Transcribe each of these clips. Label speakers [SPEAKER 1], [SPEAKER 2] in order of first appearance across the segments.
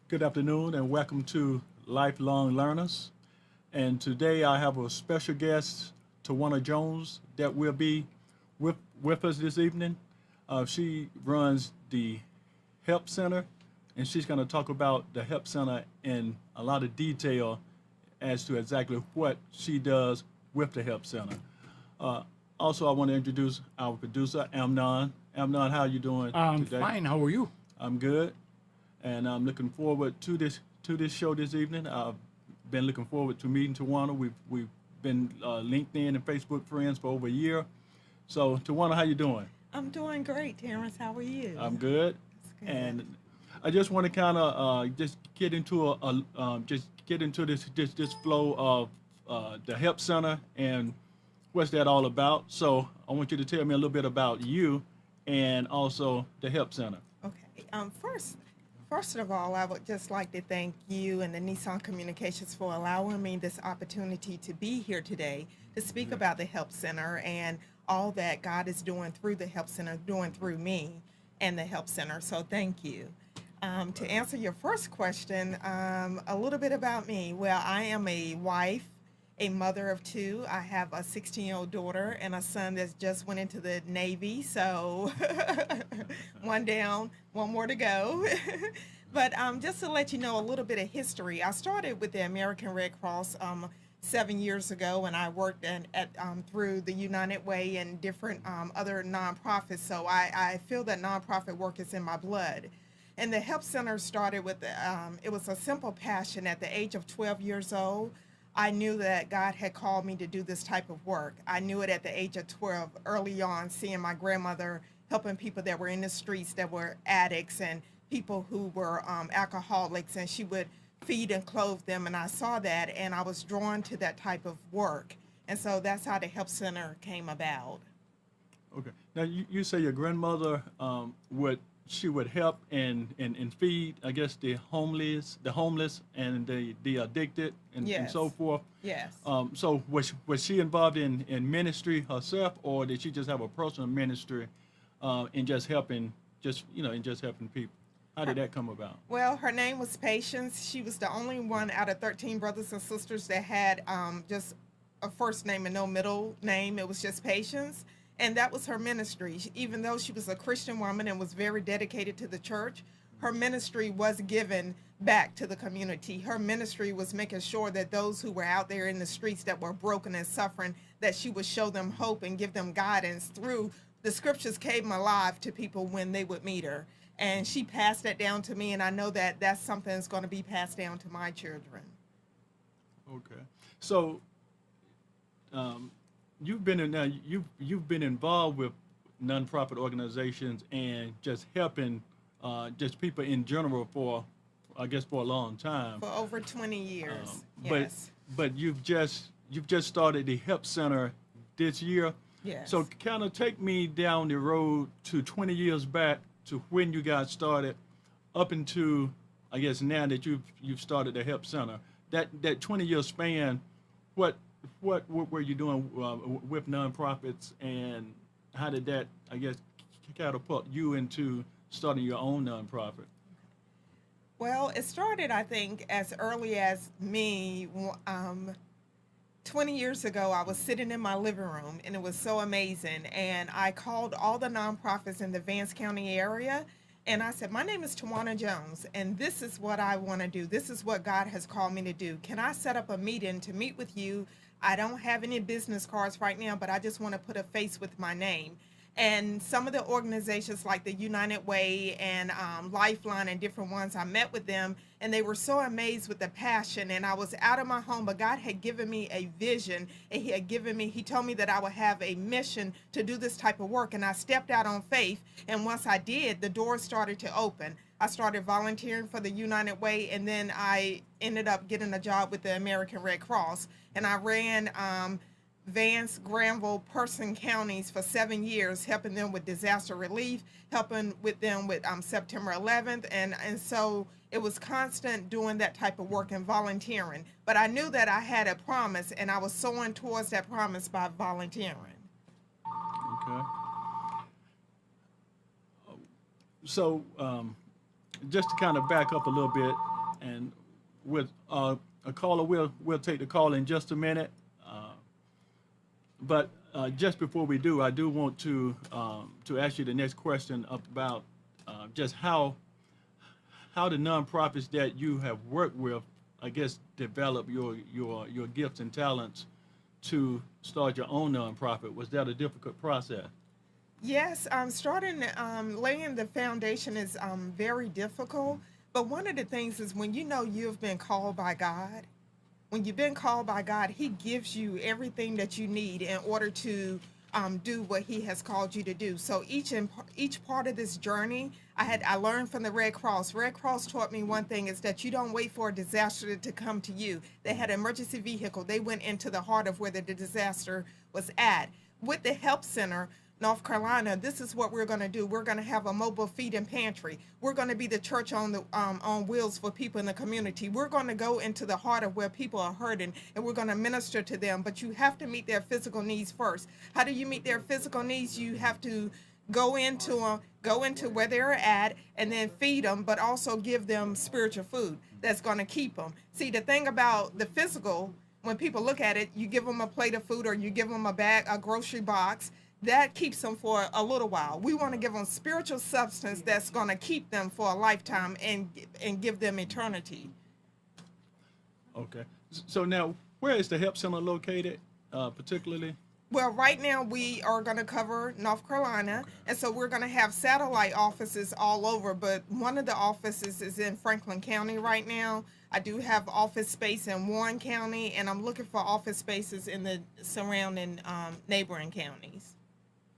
[SPEAKER 1] Good afternoon and welcome to Lifelong Learners. And today I have a special guest, Twanna Jones, that will be with us this evening. She runs the Help Center, and she's going to talk about the Help Center in a lot of detail as to exactly what she does with the Help Center. Uh, Also, I want to introduce our producer, Amnon. Amnon, how are you doing
[SPEAKER 2] I'm
[SPEAKER 1] today?
[SPEAKER 2] fine. How are you?
[SPEAKER 1] I'm good, and I'm looking forward to this show this evening. I've been looking forward to meeting Tawana. We've been LinkedIn and Facebook friends for over a year. So Tawana, how you doing?
[SPEAKER 3] I'm doing great, Terrence. How are you?
[SPEAKER 1] I'm good,
[SPEAKER 3] That's good.
[SPEAKER 1] and I just want to kind of just get into just get into this flow of the Help Center and what's that all about. So I want you to tell me a little bit about you and also the Help Center.
[SPEAKER 3] Okay. First of all, I would just like to thank you and the Nissan Communications for allowing me this opportunity to be here today to speak about the Help Center and all that God is doing through the Help Center, doing through me and the Help Center. So thank you. To answer your first question, a little bit about me. Well, I am a wife, a mother of two. I have a 16-year-old daughter and a son that's just went into the Navy. So one down, one more to go. But just to let you know a little bit of history, I started with the American Red Cross 7 years ago, and I worked through the United Way and different other nonprofits. So I feel that nonprofit work is in my blood. And the Help Center started with, it was a simple passion. At the age of 12 years old, I knew that God had called me to do this type of work. I knew it at the age of 12, early on, seeing my grandmother helping people that were in the streets that were addicts and people who were alcoholics, and she would feed and clothe them. And I saw that, and I was drawn to that type of work. And so that's how the Help Center came about.
[SPEAKER 1] Okay. Now you say your grandmother would help and feed, I guess, the homeless and the addicted and so
[SPEAKER 3] Yes,
[SPEAKER 1] forth.
[SPEAKER 3] yes.
[SPEAKER 1] So was she involved in ministry herself, or did she just have a personal ministry in just helping people? How did that come about?
[SPEAKER 3] Well, her name was Patience. She was the only one out of 13 brothers and sisters that had just a first name and no middle name. It was just Patience. And that was her ministry. Even though she was a Christian woman and was very dedicated to the church, her ministry was given back to the community. Her ministry was making sure that those who were out there in the streets that were broken and suffering, that she would show them hope and give them guidance through the scriptures came alive to people when they would meet her. And she passed that down to me, and I know that that's something that's going to be passed down to my children.
[SPEAKER 1] Okay. So you've been in now you've been involved with nonprofit organizations and just helping just people in general for, I guess, for a long time.
[SPEAKER 3] For over 20 years.
[SPEAKER 1] But
[SPEAKER 3] Yes.
[SPEAKER 1] but you've just started the Help Center this year.
[SPEAKER 3] Yes.
[SPEAKER 1] So kind of take me down the road to 20 years back to when you got started, up into, I guess, now that you've started the Help Center. That 20-year span, what were you doing with nonprofits, and how did that, I guess, catapult you into starting your own nonprofit?
[SPEAKER 3] Well, it started, I think, as early as me. 20 years ago, I was sitting in my living room, and it was so amazing. And I called all the nonprofits in the Vance County area, and I said, my name is Twanna Jones, and this is what I want to do. This is what God has called me to do. Can I set up a meeting to meet with you? I don't have any business cards right now, but I just want to put a face with my name. And some of the organizations like the United Way and Lifeline and different ones, I met with them, and they were so amazed with the passion. And I was out of my home, but God had given me a vision, and He told me that I would have a mission to do this type of work. And I stepped out on faith. And once I did, the doors started to open. I started volunteering for the United Way, and then I ended up getting a job with the American Red Cross. And I ran Vance, Granville, Person counties for 7 years, helping them with disaster relief, helping with them with September 11th. And so it was constant doing that type of work and volunteering. But I knew that I had a promise, and I was sowing towards that promise by volunteering.
[SPEAKER 1] Okay. So just to kind of back up a little bit, And with a caller, we'll take the call in just a minute. But just before we do, I do want to ask you the next question about just how the nonprofits that you have worked with, I guess, develop your gifts and talents to start your own nonprofit. Was that a difficult process?
[SPEAKER 3] Yes, starting laying the foundation is very difficult. But one of the things is when you know you've been called by God, when you've been called by God, He gives you everything that you need in order to do what He has called you to do. So each part of this journey, I learned from the Red Cross. Red Cross taught me one thing is that you don't wait for a disaster to come to you. They had an emergency vehicle. They went into the heart of where the disaster was at. With the Help Center, North Carolina, this is what we're going to do. We're going to have a mobile feeding pantry. We're going to be the church on wheels for people in the community. We're going to go into the heart of where people are hurting, and we're going to minister to them. But you have to meet their physical needs first. How do you meet their physical needs? You have to go into where they're at, and then feed them, but also give them spiritual food that's going to keep them. See, the thing about the physical, when people look at it, you give them a plate of food or you give them a grocery box. That keeps them for a little while. We want to give them spiritual substance that's going to keep them for a lifetime and give them eternity.
[SPEAKER 1] Okay. So now, where is the Help Center located, particularly?
[SPEAKER 3] Well, right now we are going to cover North Carolina, and so we're going to have satellite offices all over, but one of the offices is in Franklin County right now. I do have office space in Warren County, and I'm looking for office spaces in the surrounding neighboring counties.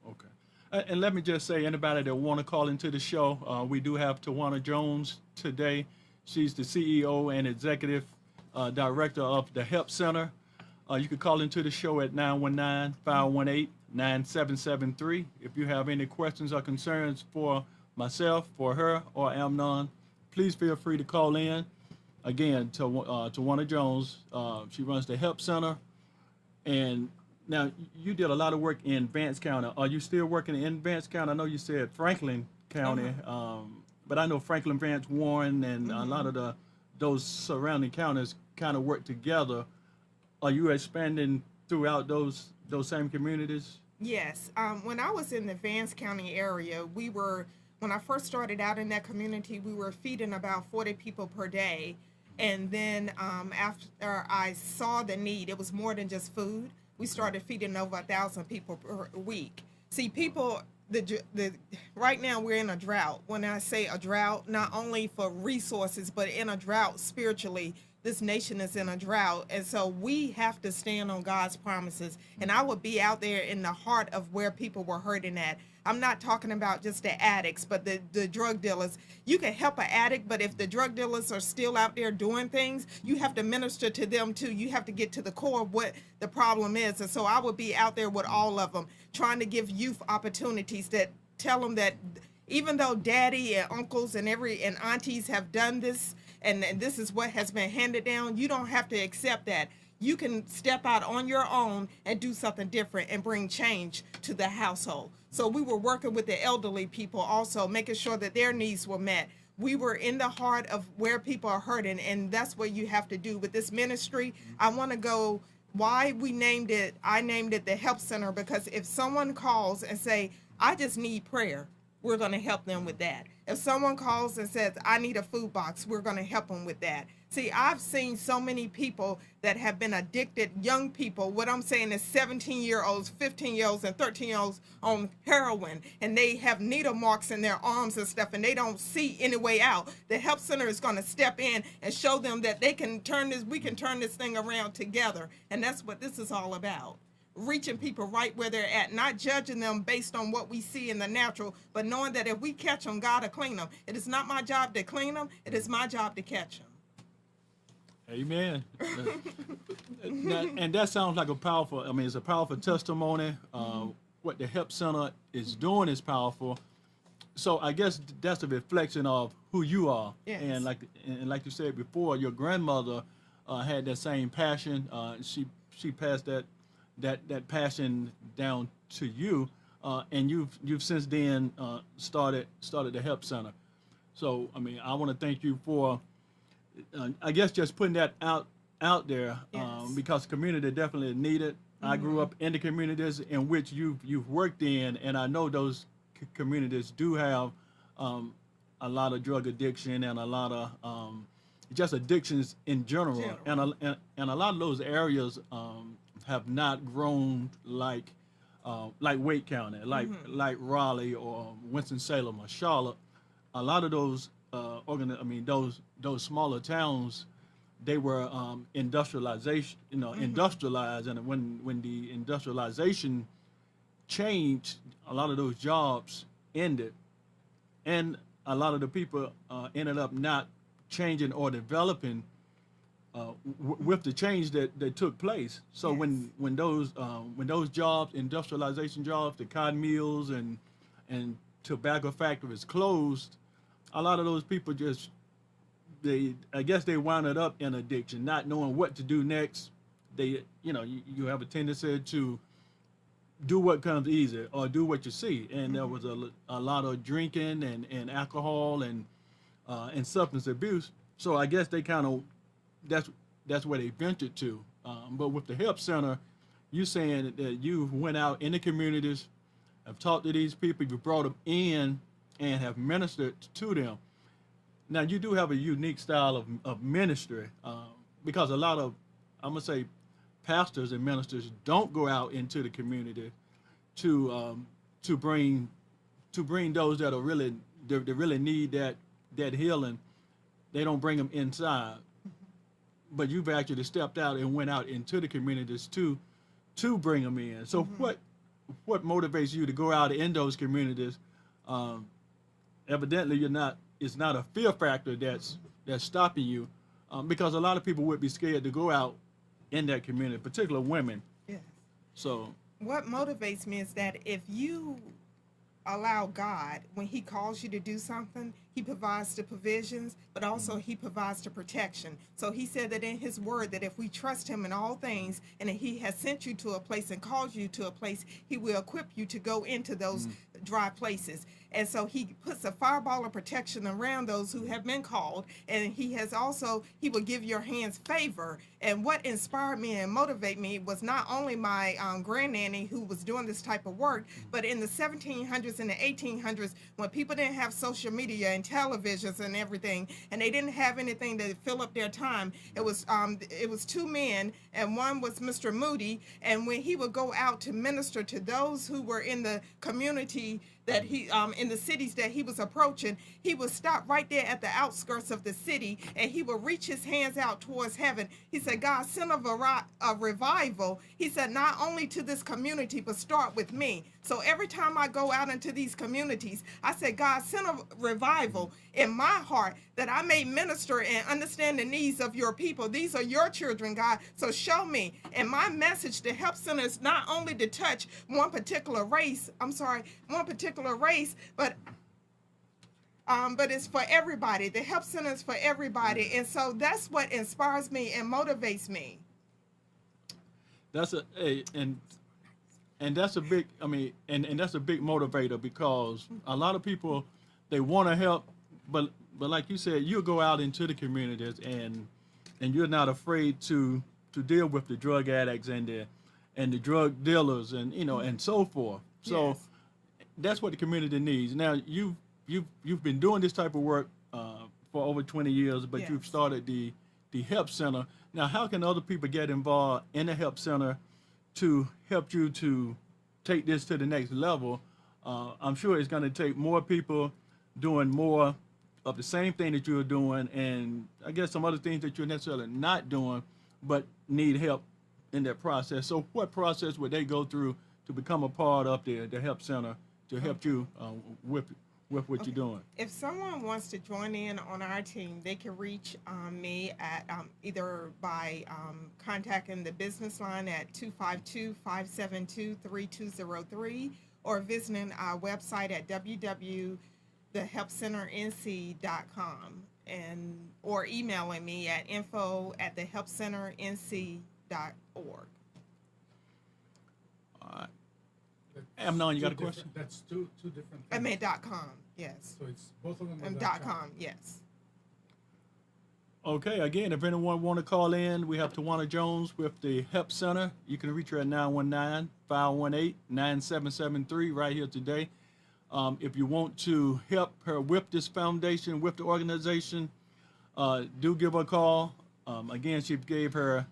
[SPEAKER 1] Okay. And let me just say, anybody that want to call into the show, we do have Twanna Jones today. She's the CEO and Executive Director of the Help Center. You can call into the show at 919-518-9773. If you have any questions or concerns for myself, for her, or Amnon, please feel free to call in. Again, to Twanna Jones. She runs the Help Center. And now, you did a lot of work in Vance County. Are you still working in Vance County? I know you said Franklin County, but I know Franklin, Vance, Warren, and a lot of those surrounding counties kind of work together. Are you expanding throughout those same communities?
[SPEAKER 3] Yes. When I was in the Vance County area, when I first started out in that community, we were feeding about 40 people per day. And then after I saw the need, it was more than just food. We started feeding over 1,000 people per week. See, people, right now we're in a drought. When I say a drought, not only for resources, but in a drought spiritually. This nation is in a drought, and so we have to stand on God's promises. And I would be out there in the heart of where people were hurting at. I'm not talking about just the addicts, but the drug dealers. You can help an addict, but if the drug dealers are still out there doing things, you have to minister to them too. You have to get to the core of what the problem is. And so I would be out there with all of them, trying to give youth opportunities that tell them that even though daddy and uncles and aunties have done this, and this is what has been handed down, you don't have to accept that. You can step out on your own and do something different and bring change to the household. So we were working with the elderly people also, making sure that their needs were met. We were in the heart of where people are hurting, and that's what you have to do with this ministry. I want to go, why I named it the Help Center, because if someone calls and say, I just need prayer, we're going to help them with that. If someone calls and says, I need a food box, we're going to help them with that. See, I've seen so many people that have been addicted, young people. What I'm saying is 17-year-olds, 15-year-olds, and 13-year-olds on heroin, and they have needle marks in their arms and stuff, and they don't see any way out. The Help Center is going to step in and show them that we can turn this thing around together, and that's what this is all about. Reaching people right where they're at, not judging them based on what we see in the natural, but knowing that if we catch them, God will clean them. It is not my job to clean them. It is my job to catch them.
[SPEAKER 1] Amen. And that sounds like it's a powerful testimony. What the Help Center is doing is powerful. So I guess that's a reflection of who you are.
[SPEAKER 3] Yes.
[SPEAKER 1] And like you said before, your grandmother had that same passion. She passed that passion down to you, and you've since then started the Help Center. So I want to thank you for I guess just putting that out there,
[SPEAKER 3] Yes.
[SPEAKER 1] because community definitely need it. I grew up in the communities in which you've worked in, and I know those communities do have um, a lot of drug addiction and a lot of just addictions in general, and
[SPEAKER 3] General.
[SPEAKER 1] and a lot of those areas have not grown like Wake County, like Raleigh or Winston Salem or Charlotte. A lot of those those smaller towns, they were industrialization, industrialized, and when the industrialization changed, a lot of those jobs ended, and a lot of the people ended up not changing or developing with the change that took place. So
[SPEAKER 3] Yes.
[SPEAKER 1] when those jobs, industrialization jobs, the cotton mills and tobacco factories closed, a lot of those people just they I guess they wound up in addiction, not knowing what to do next. You have a tendency to do what comes easy or do what you see, and there was a lot of drinking and alcohol and substance abuse. So I guess they kind of that's where they ventured to. But with the help center, you saying that you went out in the communities, have talked to these people, you brought them in, and have ministered to them. Now you do have a unique style of ministry, because a lot of, I'm gonna say, pastors and ministers don't go out into the community to to bring to bring those that are really they really need that healing. They don't bring them inside, but you've actually stepped out and went out into the communities to bring them in. So what motivates you to go out in those communities? Um, Evidently, you're not. It's not a fear factor that's stopping you, because a lot of people would be scared to go out in that community, particularly women.
[SPEAKER 3] Yes.
[SPEAKER 1] So
[SPEAKER 3] What motivates me is that if you allow God, when He calls you to do something, He provides the provisions, but also He provides the protection. So He said that in His word that if we trust Him in all things, and that He has sent you to a place and called you to a place, He will equip you to go into those dry places. And so He puts a fireball of protection around those who have been called, and He will give your hands favor. And what inspired me and motivated me was not only my grandnanny who was doing this type of work, but in the 1700s and the 1800s, when people didn't have social media and televisions and everything, and they didn't have anything to fill up their time, it was two men, and one was Mr. Moody, and when he would go out to minister to those who were in the community that he in the cities that he was approaching, he would stop right there at the outskirts of the city, and he would reach his hands out towards heaven. He said, God, send a revival. He said, not only to this community, but start with me. So every time I go out into these communities, I said, God, send a revival in my heart that I may minister and understand the needs of your people. These are your children, God. So show me. And my message to help centers not only to touch one particular race, but it's for everybody. The help center is for everybody. And so that's what inspires me and motivates me.
[SPEAKER 1] that's a hey, and that's a big and that's a big motivator, because a lot of people, they want to help, but like you said, you go out into the communities, and you're not afraid to deal with the drug addicts and the drug dealers, and and so forth. So
[SPEAKER 3] Yes.
[SPEAKER 1] that's what the community needs. Now you've been doing this type of work for over 20 years, but you've
[SPEAKER 3] Yes.
[SPEAKER 1] started the help center. Now, how can other people get involved in the help center to help you to take this to the next level? I'm sure it's going to take more people doing more of the same thing that you're doing, and I guess some other things that you're necessarily not doing, but need help in that process. So what process would they go through to become a part of the help center to help you with what you're doing?
[SPEAKER 3] If someone wants to join in on our team, they can reach me at either by contacting the business line at 252-572-3203, or visiting our website at www.thehelpcenternc.com, or emailing me at info@thehelpcenternc.org.
[SPEAKER 1] All right. Amnon, you got a question?
[SPEAKER 2] That's two different
[SPEAKER 3] I
[SPEAKER 2] things.
[SPEAKER 3] mean .com, yes.
[SPEAKER 2] So it's both of them are
[SPEAKER 3] And
[SPEAKER 2] .com.
[SPEAKER 3] .com, yes.
[SPEAKER 1] Okay, again, if anyone want to call in, we have Twanna Jones with the Help Center. You can reach her at 919-518-9773 right here today. If you want to help her with this foundation, with the organization, do give her a call. Again, she gave her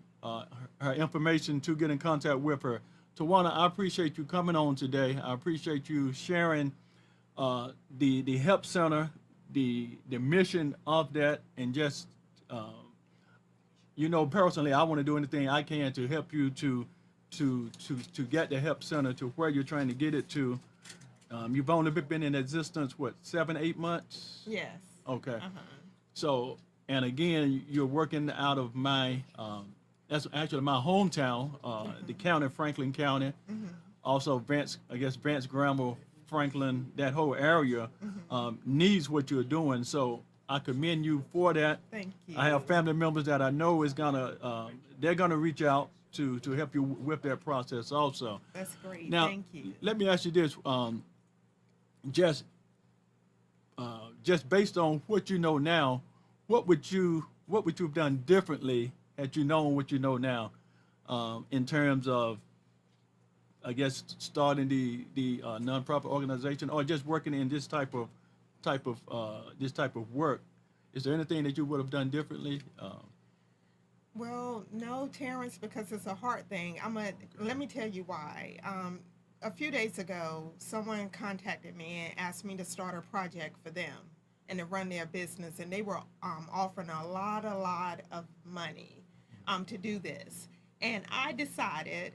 [SPEAKER 1] information to get in contact with her. Twanna, I appreciate you coming on today. I appreciate you sharing the Help Center, the mission of that, and just personally, I want to do anything I can to help you to get the Help Center to where you're trying to get it to. You've only been in existence, what, 7-8 months?
[SPEAKER 3] Yes.
[SPEAKER 1] Okay.
[SPEAKER 3] Uh-huh.
[SPEAKER 1] So, and again, you're working out of that's actually my hometown, the county, Franklin County. Also, Vance Granville, Franklin, that whole area needs what you're doing. So I commend you for that.
[SPEAKER 3] Thank you.
[SPEAKER 1] I have family members that I know they're gonna reach out to help you with that process also.
[SPEAKER 3] That's great.
[SPEAKER 1] Now,
[SPEAKER 3] Thank you.
[SPEAKER 1] let me ask you this: just based on what you know now, what would you have done differently had you known what you know now, in terms of, I guess, starting the nonprofit organization or just working in this type of work? Is there anything that you would have done differently?
[SPEAKER 3] Well, no, Terrence, because it's a heart thing. Let me tell you why. A few days ago, someone contacted me and asked me to start a project for them and to run their business, and they were offering a lot of money to do this. And I decided,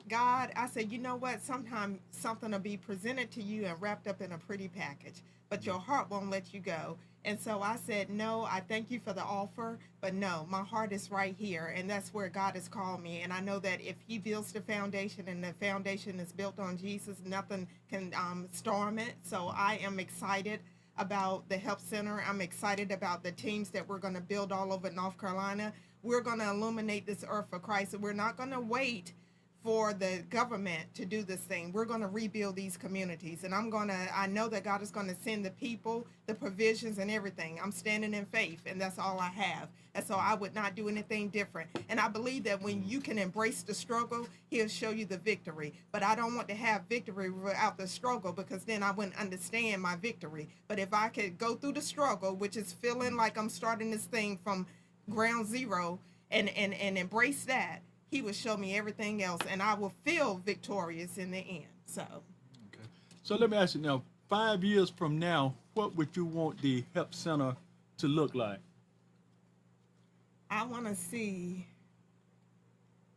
[SPEAKER 3] God, I said, you know what? Sometimes something will be presented to you and wrapped up in a pretty package, but your heart won't let you go. And so I said, no, I thank you for the offer, but no, my heart is right here, and that's where God has called me. And I know that if he builds the foundation and the foundation is built on Jesus, nothing can storm it. So I am excited about the Help Center. I'm excited about the teams that we're going to build all over North Carolina. We're going to illuminate this earth for Christ, and we're not going to wait for the government to do this thing. We're going to rebuild these communities, and I know that God is going to send the people, the provisions, and everything. I'm standing in faith, and that's all I have. And so I would not do anything different. And I believe that when you can embrace the struggle, he'll show you the victory. But I don't want to have victory without the struggle, because then I wouldn't understand my victory. But if I could go through the struggle, which is feeling like I'm starting this thing from ground zero, and embrace that, he will show me everything else, and I will feel victorious in the end. So,
[SPEAKER 1] Okay. So let me ask you now, 5 years from now, what would you want the Help Center to look like?
[SPEAKER 3] I want to see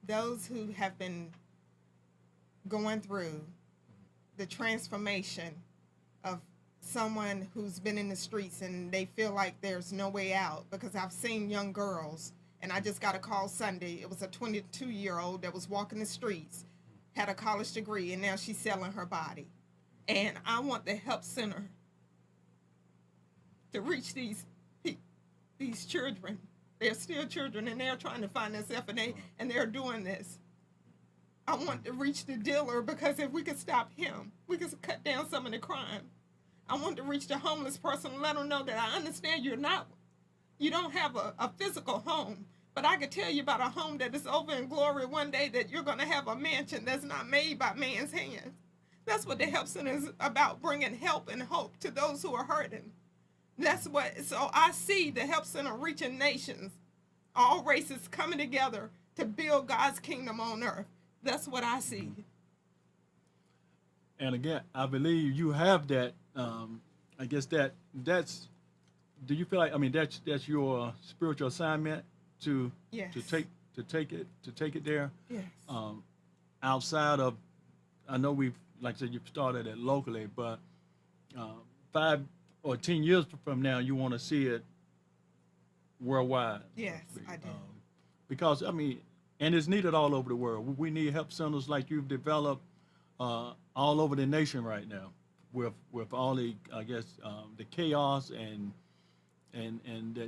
[SPEAKER 3] those who have been going through the transformation of someone who's been in the streets and they feel like there's no way out, because I've seen young girls. And I just got a call Sunday. It was a 22-year-old that was walking the streets, had a college degree, and now she's selling her body. And I want the Help Center to reach these children. They're still children, and they're trying to find themselves, and they're doing this. I want to reach the dealer, because if we could stop him, we could cut down some of the crime. I want to reach the homeless person and let them know that I understand you don't have a physical home, but I could tell you about a home that is over in glory one day, that you're going to have a mansion that's not made by man's hands. That's what the Help Center is about, bringing help and hope to those who are hurting. So I see the Help Center reaching nations, all races coming together to build God's kingdom on earth. That's what I see.
[SPEAKER 1] And again, I believe you have that. I guess that's. Do you feel like, I mean, that's your spiritual assignment to
[SPEAKER 3] Yes.
[SPEAKER 1] to take it there?
[SPEAKER 3] Yes.
[SPEAKER 1] Outside of, I know like I said, you've started it locally, but 5 or 10 years from now, you want to see it worldwide.
[SPEAKER 3] Yes, I do.
[SPEAKER 1] Because, I mean, and it's needed all over the world. We need help centers like you've developed all over the nation right now, with all the, I guess, the chaos and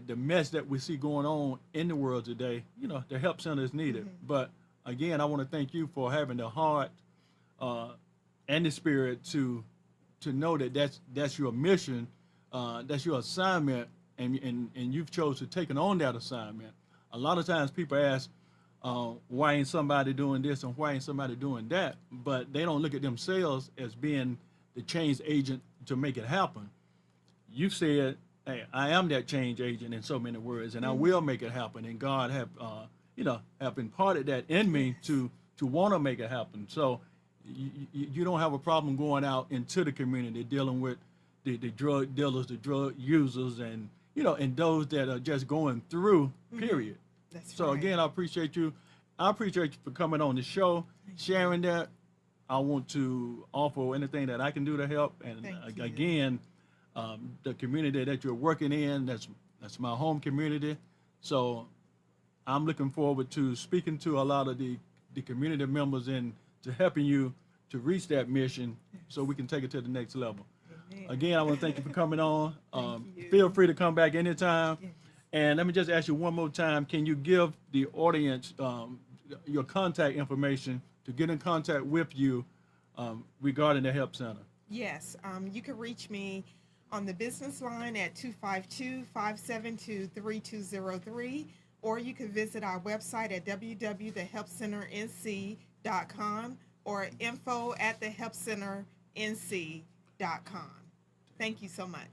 [SPEAKER 1] the mess that we see going on in the world today. You know, the Help Center is needed.
[SPEAKER 3] Mm-hmm.
[SPEAKER 1] But again, I want to thank you for having the heart and the spirit to know that that's your mission, that's your assignment, and you've chosen to taken on that assignment. A lot of times people ask, why ain't somebody doing this and why ain't somebody doing that? But they don't look at themselves as being the change agent to make it happen. You've said, hey, I am that change agent in so many words, and I will make it happen. And God have, have imparted that in me to want to make it happen. So you don't have a problem going out into the community dealing with the drug dealers, the drug users, and and those that are just going through. Period.
[SPEAKER 3] That's
[SPEAKER 1] So
[SPEAKER 3] right.
[SPEAKER 1] again, I appreciate you. I appreciate you for coming on the show, sharing that. I want to offer anything that I can do to help. And
[SPEAKER 3] Thank you.
[SPEAKER 1] again, the community that you're working in, that's my home community. So I'm looking forward to speaking to a lot of the community members and to helping you to reach that mission so we can take it to the next level.
[SPEAKER 3] Amen.
[SPEAKER 1] Again, I want to thank you for coming on.
[SPEAKER 3] Thank you.
[SPEAKER 1] Feel free to come back anytime.
[SPEAKER 3] Yes.
[SPEAKER 1] And let me just ask you one more time, can you give the audience your contact information to get in contact with you regarding the Help Center?
[SPEAKER 3] Yes, you can reach me on the business line at 252-572-3203, or you can visit our website at www.thehelpcenternc.com or info@thehelpcenternc.com. Thank you so much.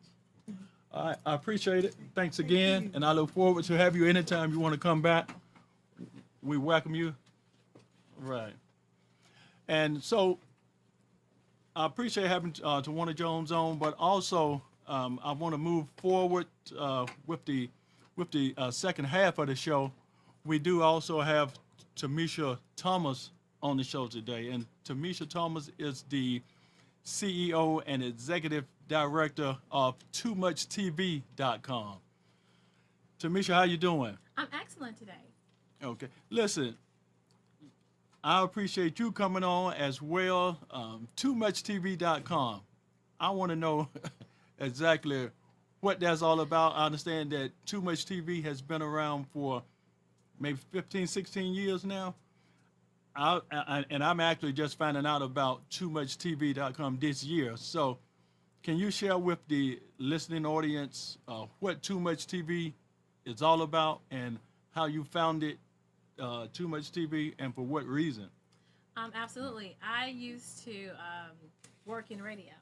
[SPEAKER 1] I appreciate it. Thanks again, and I look forward to have you anytime you want to come back. We welcome you. Right. And so I appreciate having Twanna Jones on, but also I want to move forward with the second half of the show. We do also have Tamisha Thomas on the show today, and Tamisha Thomas is the CEO and Executive Director of TooMuchTV.com. Tamisha, how you doing?
[SPEAKER 2] I'm excellent today.
[SPEAKER 1] Okay. Listen, I appreciate you coming on as well. TooMuchTV.com. I want to know exactly what that's all about. I understand that Too Much TV has been around for maybe 15, 16 years now. And I'm actually just finding out about TooMuchTV.com this year. So can you share with the listening audience what Too Much TV is all about and how you founded Too Much TV and for what reason?
[SPEAKER 2] Absolutely. I used to work in radio.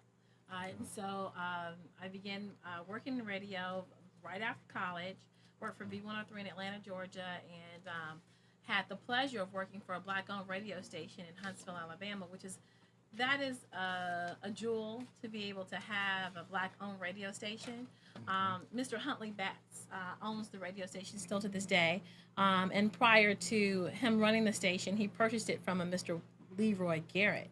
[SPEAKER 2] So I began working in radio right after college, worked for B103 in Atlanta, Georgia, and had the pleasure of working for a black-owned radio station in Huntsville, Alabama, that is a jewel to be able to have a black-owned radio station. Mr. Huntley Batts owns the radio station still to this day. And prior to him running the station, he purchased it from a Mr. Leroy Garrett.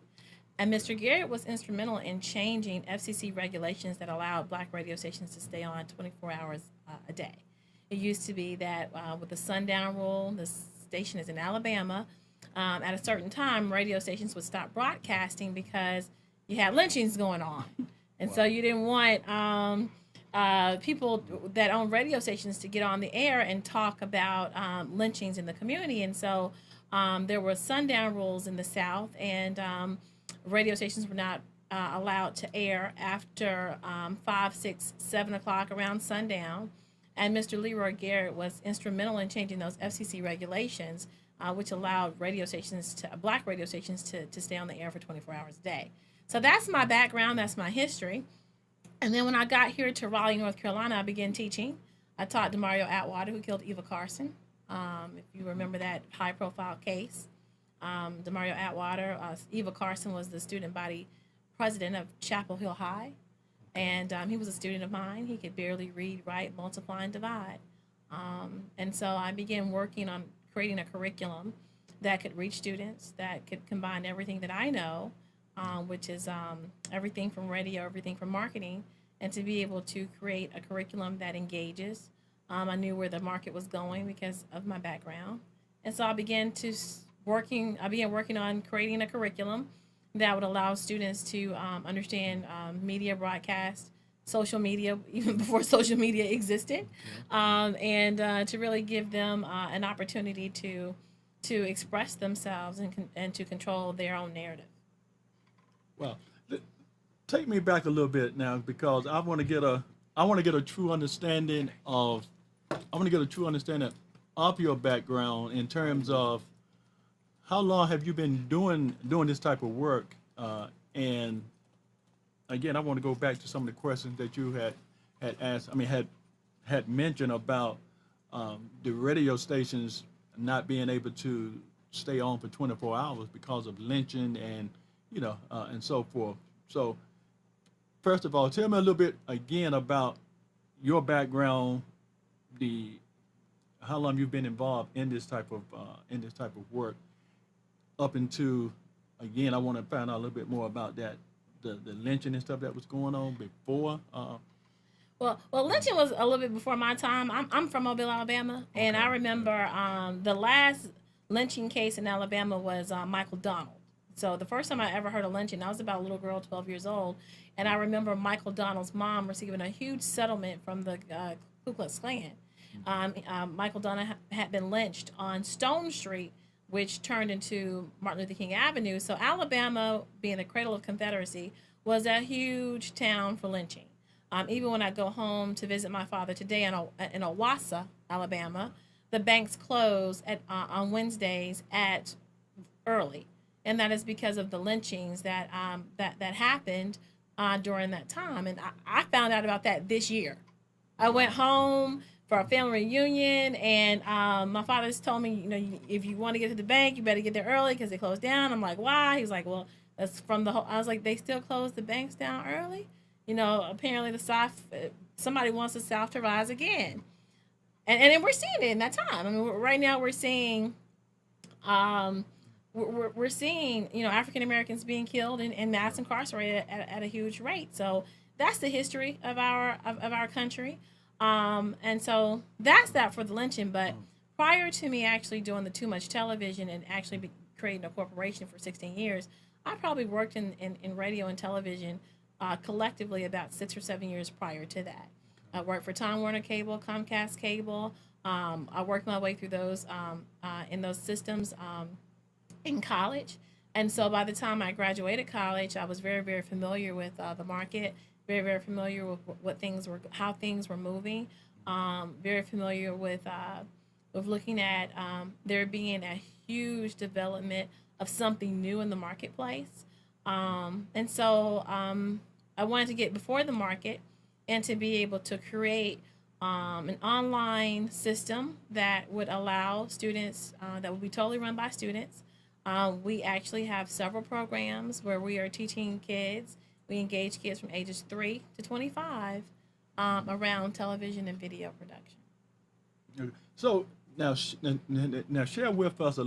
[SPEAKER 2] And Mr. Garrett was instrumental in changing FCC regulations that allowed black radio stations to stay on 24 hours a day. It used to be that with the sundown rule, the station is in Alabama. At a certain time, radio stations would stop broadcasting because you had lynchings going on. And so you didn't want people that own radio stations to get on the air and talk about lynchings in the community. And so there were sundown rules in the South, and radio stations were not allowed to air after 5, 6, 7 o'clock around sundown. And Mr. Leroy Garrett was instrumental in changing those FCC regulations, which allowed black radio stations to stay on the air for 24 hours a day. So that's my background, that's my history. And then when I got here to Raleigh, North Carolina, I began teaching. I taught Demario Atwater, who killed Eva Carson. If you remember that high-profile case, Demario Atwater, Eva Carson was the student body president of Chapel Hill High. And he was a student of mine. He could barely read, write, multiply, and divide. And so I began working on creating a curriculum that could reach students, that could combine everything that I know, which is everything from radio, everything from marketing, and to be able to create a curriculum that engages. I knew where the market was going because of my background. And so I began working on creating a curriculum that would allow students to understand media broadcast, social media, even before social media existed, and to really give them an opportunity to express themselves and to control their own narrative.
[SPEAKER 1] Well, take me back a little bit now, because I want to get a I want to get a true understanding of your background in terms of how long have you been doing this type of work, and again, I want to go back to some of the questions that you had asked. I mean, had mentioned about the radio stations not being able to stay on for 24 hours because of lynching and and so forth. So, first of all, tell me a little bit again about your background, the how long you've been involved in this type of work, up into again. I want to find out a little bit more about that, the lynching and stuff that was going on before.
[SPEAKER 2] Well, lynching was a little bit before my time. I'm from Mobile, Alabama, and I remember the last lynching case in Alabama was Michael Donald. So the first time I ever heard of lynching, I was about a little girl, 12 years old, and I remember Michael Donald's mom receiving a huge settlement from the Ku Klux Klan. Michael Donald had been lynched on Stone Street, which turned into Martin Luther King Avenue. So Alabama, being the cradle of Confederacy, was a huge town for lynching. Even when I go home to visit my father today in Owasso, Alabama, the banks close on Wednesdays at early, and that is because of the lynchings that happened during that time. And I found out about that this year. I went home for a family reunion, and my father's told me, if you want to get to the bank, you better get there early because they closed down. I'm like, why? He was like, well, that's from the whole. I was like, they still close the banks down early. Apparently the South, somebody wants the South to rise again, and then we're seeing it in that time. I mean, right now we're seeing, we're seeing African Americans being killed and mass incarcerated at a huge rate. So that's the history of our country, and so that's that for the lynching. But prior to me actually doing the Too Much Television and actually creating a corporation for 16 years, I probably worked in radio and television. Collectively about 6 or 7 years prior to that. I worked for Time Warner Cable, Comcast Cable. I worked my way through those in those systems in college. And so by the time I graduated college, I was very, very familiar with the market, very, very familiar with how things were moving, very familiar with looking at there being a huge development of something new in the marketplace. And so I wanted to get before the market and to be able to create an online system that would allow students, that would be totally run by students. We actually have several programs where we are teaching kids. We engage kids from ages 3 to 25 around television and video production.
[SPEAKER 1] So now share with us a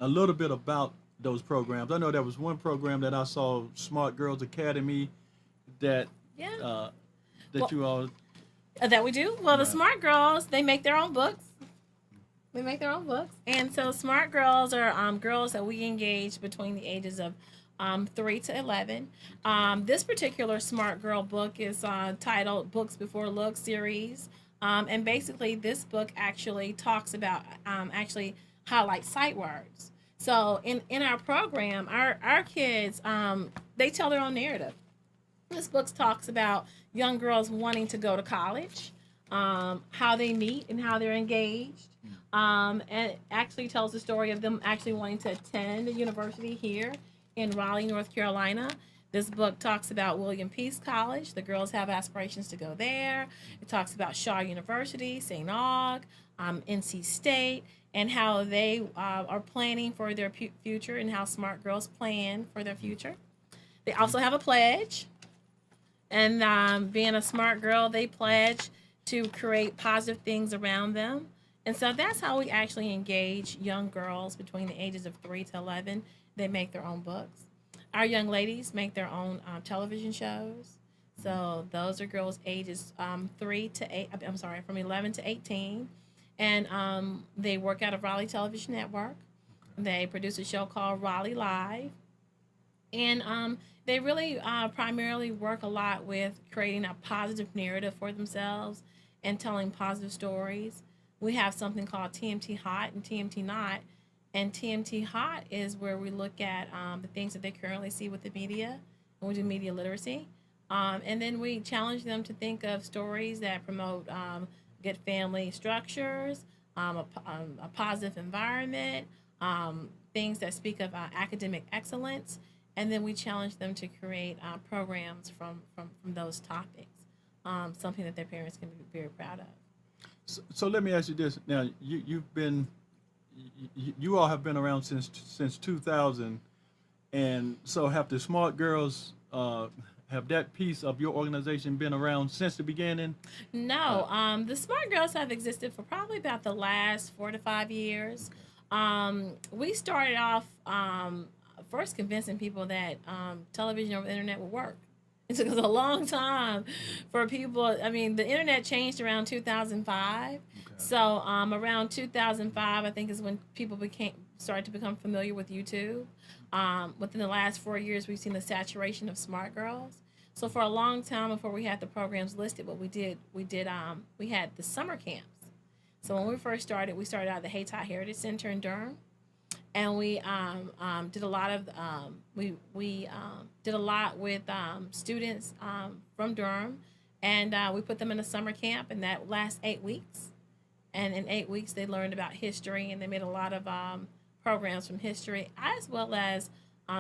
[SPEAKER 1] little bit about those programs. I know there was one program that I saw, Smart Girls Academy, that you all
[SPEAKER 2] that we do. Well, the Smart Girls, they make their own books. And so Smart Girls are girls that we engage between the ages of 3 to 11. This particular Smart Girl book is titled Books Before Looks series. And basically this book actually talks about, actually highlights sight words. So in our program, our kids, they tell their own narrative. This book talks about young girls wanting to go to college, how they meet and how they're engaged. And it actually tells the story of them actually wanting to attend a university here in Raleigh, North Carolina. This book talks about William Peace College. The girls have aspirations to go there. It talks about Shaw University, St. Aug, NC State, and how they are planning for their future and how smart girls plan for their future. They also have a pledge. And being a smart girl, they pledge to create positive things around them. And so that's how we actually engage young girls between the ages of 3 to 11. They make their own books. Our young ladies make their own television shows. So those are girls ages 3 to 8. I'm sorry, from 11 to 18. And they work out of Raleigh Television Network. They produce a show called Raleigh Live. And they really primarily work a lot with creating a positive narrative for themselves and telling positive stories. We have something called TMT Hot and TMT Not. And TMT Hot is where we look at the things that they currently see with the media, and we do media literacy. And then we challenge them to think of stories that promote good family structures, a positive environment, things that speak of academic excellence, and then we challenge them to create programs from those topics, something that their parents can be very proud of.
[SPEAKER 1] So let me ask you this. Now, you all have been around since 2000, and so have the Smart Girls, have that piece of your organization been around since the beginning?
[SPEAKER 2] No, the Smart Girls have existed for probably about the last 4 to 5 years. We started off first convincing people that television over the internet would work. It took us a long time for people. I mean, the internet changed around 2005.
[SPEAKER 1] Okay.
[SPEAKER 2] So around 2005, I think is when people started to become familiar with YouTube. Within the last 4 years, we've seen the saturation of smart girls. So for a long time before we had the programs listed, what we had the summer camps. So when we first started, we started out at the Hayti Heritage Center in Durham, and we did a lot of we did a lot with students from Durham, and we put them in a summer camp, and that lasts 8 weeks. And in 8 weeks, they learned about history, and they made a lot of programs from history as well as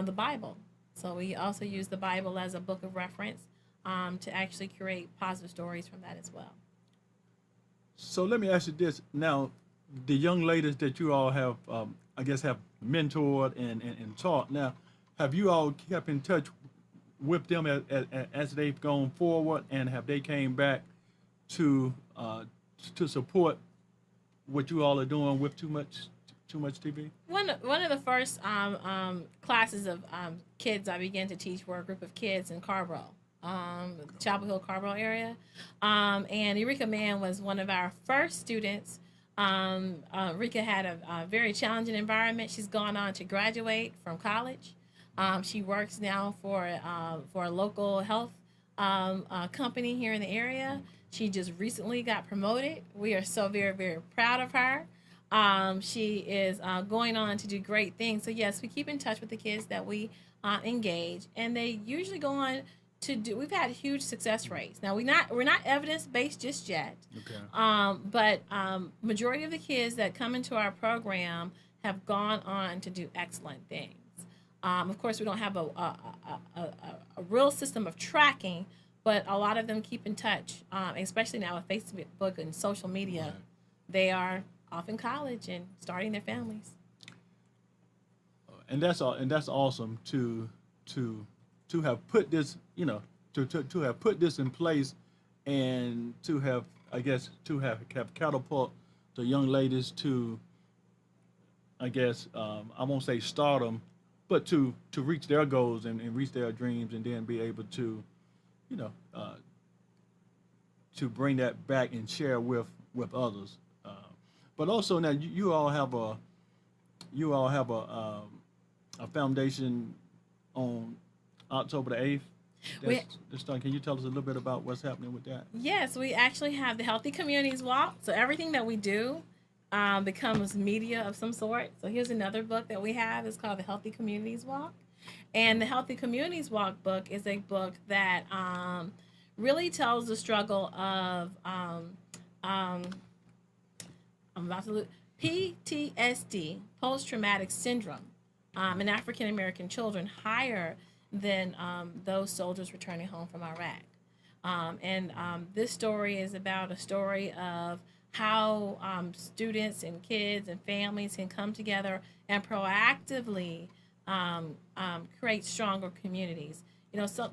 [SPEAKER 2] the Bible. So we also use the Bible as a book of reference to actually create positive stories from that as well.
[SPEAKER 1] So let me ask you this. Now, the young ladies that you all have, I guess, have mentored and taught. Now, have you all kept in touch with them as they've gone forward, and have they came back to support what you all are doing with Too Much TV?
[SPEAKER 2] One of the first classes of kids I began to teach were a group of kids in Carborough, the Chapel Hill, Carborough area. And Eureka Mann was one of our first students. Rika had a very challenging environment. She's gone on to graduate from college. She works now for a local health company here in the area. She just recently got promoted. We are so very, very proud of her. She is going on to do great things. So yes, we keep in touch with the kids that we engage, and they usually go on to do. We've had huge success rates. Now we're not evidence based just yet.
[SPEAKER 1] Okay.
[SPEAKER 2] But majority of the kids that come into our program have gone on to do excellent things. Of course, we don't have a real system of tracking, but a lot of them keep in touch, especially now with Facebook and social media.
[SPEAKER 1] Right.
[SPEAKER 2] They are off in college and starting their families.
[SPEAKER 1] And that's all. And that's awesome to have put this, to have put this in place, and to have, I guess, to have catapult the young ladies to, I guess, I won't say stardom, but to reach their goals and reach their dreams, and then be able to, to bring that back and share with others. But also now you all have a foundation on October the 8th. Can you tell us a little bit about what's happening with that?
[SPEAKER 2] Yes, we actually have the Healthy Communities Walk. So everything that we do becomes media of some sort. So here's another book that we have. It's called the Healthy Communities Walk. And the Healthy Communities Walk book is a book that really tells the struggle of PTSD, post-traumatic syndrome, in African American children higher than those soldiers returning home from Iraq. This story is about a story of how students and kids and families can come together and proactively create stronger communities. So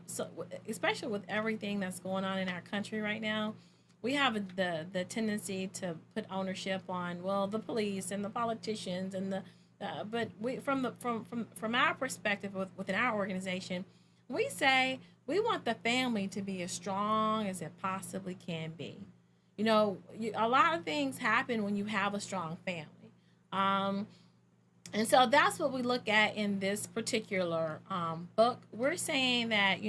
[SPEAKER 2] especially with everything that's going on in our country right now, we have the tendency to put ownership on, well, the police and the politicians and but we from our perspective within our organization, we say we want the family to be as strong as it possibly can be. A lot of things happen when you have a strong family, and so that's what we look at in this particular book. We're saying that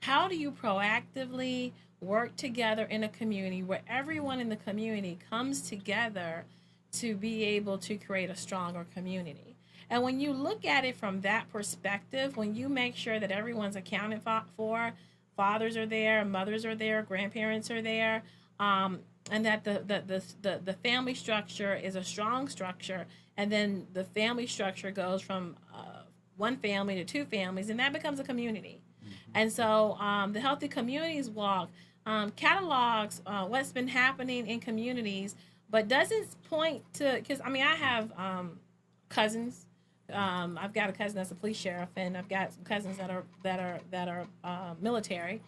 [SPEAKER 2] how do you proactively work together in a community where everyone in the community comes together to be able to create a stronger community. And when you look at it from that perspective, when you make sure that everyone's accounted for fathers are there, mothers are there, grandparents are there, and that the family structure is a strong structure, and then the family structure goes from one family to two families, and that becomes a community. And so the Healthy Communities Walk catalogs what's been happening in communities, but doesn't point to, because I mean I have cousins. I've got a cousin that's a police sheriff, and I've got some cousins that are military,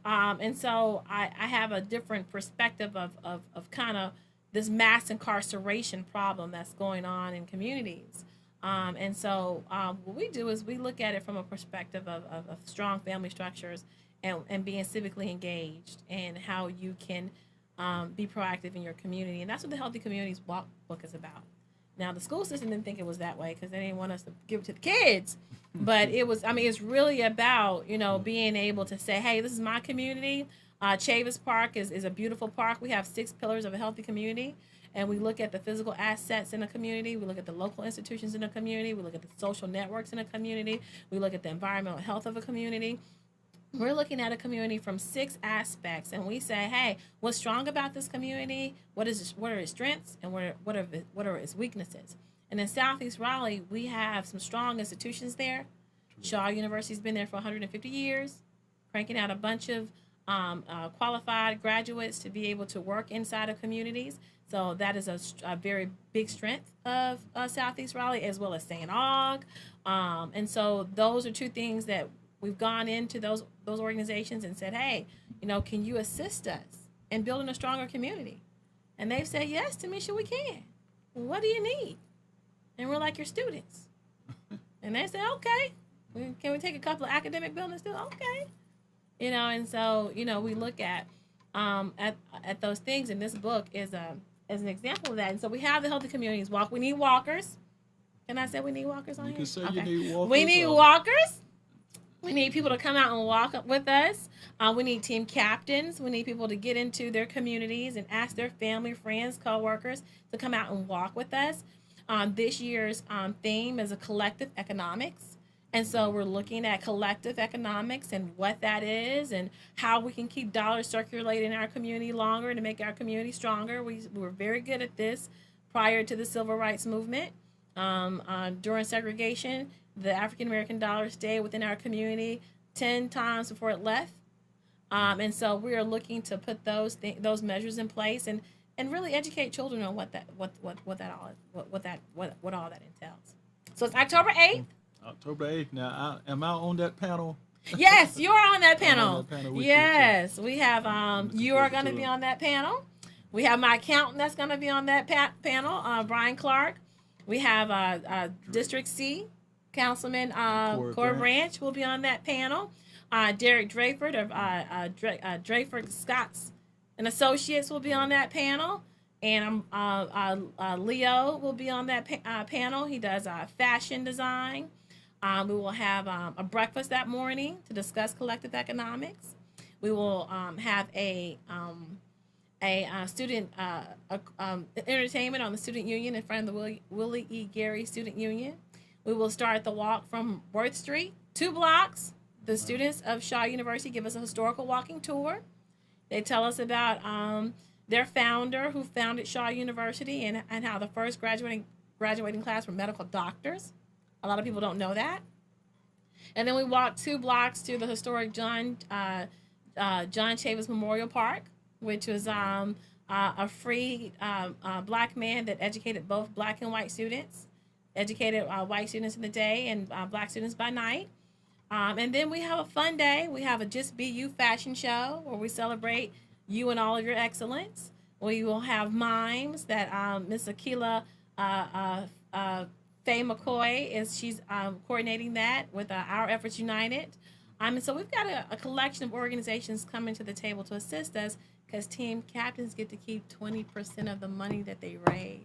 [SPEAKER 2] and so I have a different perspective of kind of this mass incarceration problem that's going on in communities. And so what we do is we look at it from a perspective of strong family structures and being civically engaged, and how you can be proactive in your community. And that's what the Healthy Communities Walk book is about. Now, the school system didn't think it was that way because they didn't want us to give it to the kids. But it was, I mean, it's really about, being able to say, hey, this is my community. Chavis Park is a beautiful park. We have 6 pillars of a healthy community. And we look at the physical assets in a community. We look at the local institutions in a community. We look at the social networks in a community. We look at the environmental health of a community. We're looking at a community from 6 aspects, and we say, hey, what's strong about this community? What are its strengths, and what are its weaknesses? And in Southeast Raleigh, we have some strong institutions there. Shaw University's been there for 150 years, cranking out a bunch of qualified graduates to be able to work inside of communities. So that is a very big strength of Southeast Raleigh, as well as St. Aug. And so those are 2 things that we've gone into those organizations and said, hey, can you assist us in building a stronger community? And they've said, yes, Tamisha, we can. Well, what do you need? And we're like, your students. And they said, okay. Can we take a couple of academic buildings too? Okay. And so, we look at those things, and this book is an example of that. And so we have the Healthy Communities Walk. We need walkers. Can I say we need walkers on
[SPEAKER 1] You
[SPEAKER 2] here?
[SPEAKER 1] can say
[SPEAKER 2] Okay.
[SPEAKER 1] you need walkers.
[SPEAKER 2] We need walkers. We need people to come out and walk with us. We need team captains. We need people to get into their communities and ask their family, friends, coworkers to come out and walk with us. This year's theme is a collective economics. And so we're looking at collective economics and what that is, and how we can keep dollars circulating in our community longer to make our community stronger. We were very good at this prior to the Civil Rights Movement. During segregation, the African American dollar stayed within our community 10 times before it left. And so we are looking to put those measures in place and really educate children on what all that entails. So it's October 8th.
[SPEAKER 1] October 8th. Now, am I on that panel?
[SPEAKER 2] Yes, you are on that
[SPEAKER 1] I'm
[SPEAKER 2] panel.
[SPEAKER 1] on that panel with
[SPEAKER 2] Yes, we have you are going to
[SPEAKER 1] to
[SPEAKER 2] be
[SPEAKER 1] it.
[SPEAKER 2] on that panel. We have my accountant that's going to be on that panel, Brian Clark. We have District C, Councilman Corey Branch will be on that panel. Derek Drayford of Drayford Scotts and Associates will be on that panel. And Leo will be on that panel. He does fashion design. We will have a breakfast that morning to discuss collective economics. We will have a student entertainment on the student union in front of the Willie E. Gary Student Union. We will start the walk from Worth Street, 2 blocks. The students of Shaw University give us a historical walking tour. They tell us about their founder, who founded Shaw University, and how the first graduating class were medical doctors. A lot of people don't know that. And then we walk 2 blocks to the historic John Chavis Memorial Park, which was a free black man that educated both black and white students, educated white students in the day and black students by night. And then we have a fun day. We have a Just Be You fashion show where we celebrate you and all of your excellence. We will have mimes that Miss Akila Faye McCoy she's coordinating that with Our Efforts United. And so we've got a collection of organizations coming to the table to assist us, because team captains get to keep 20% of the money that they raise.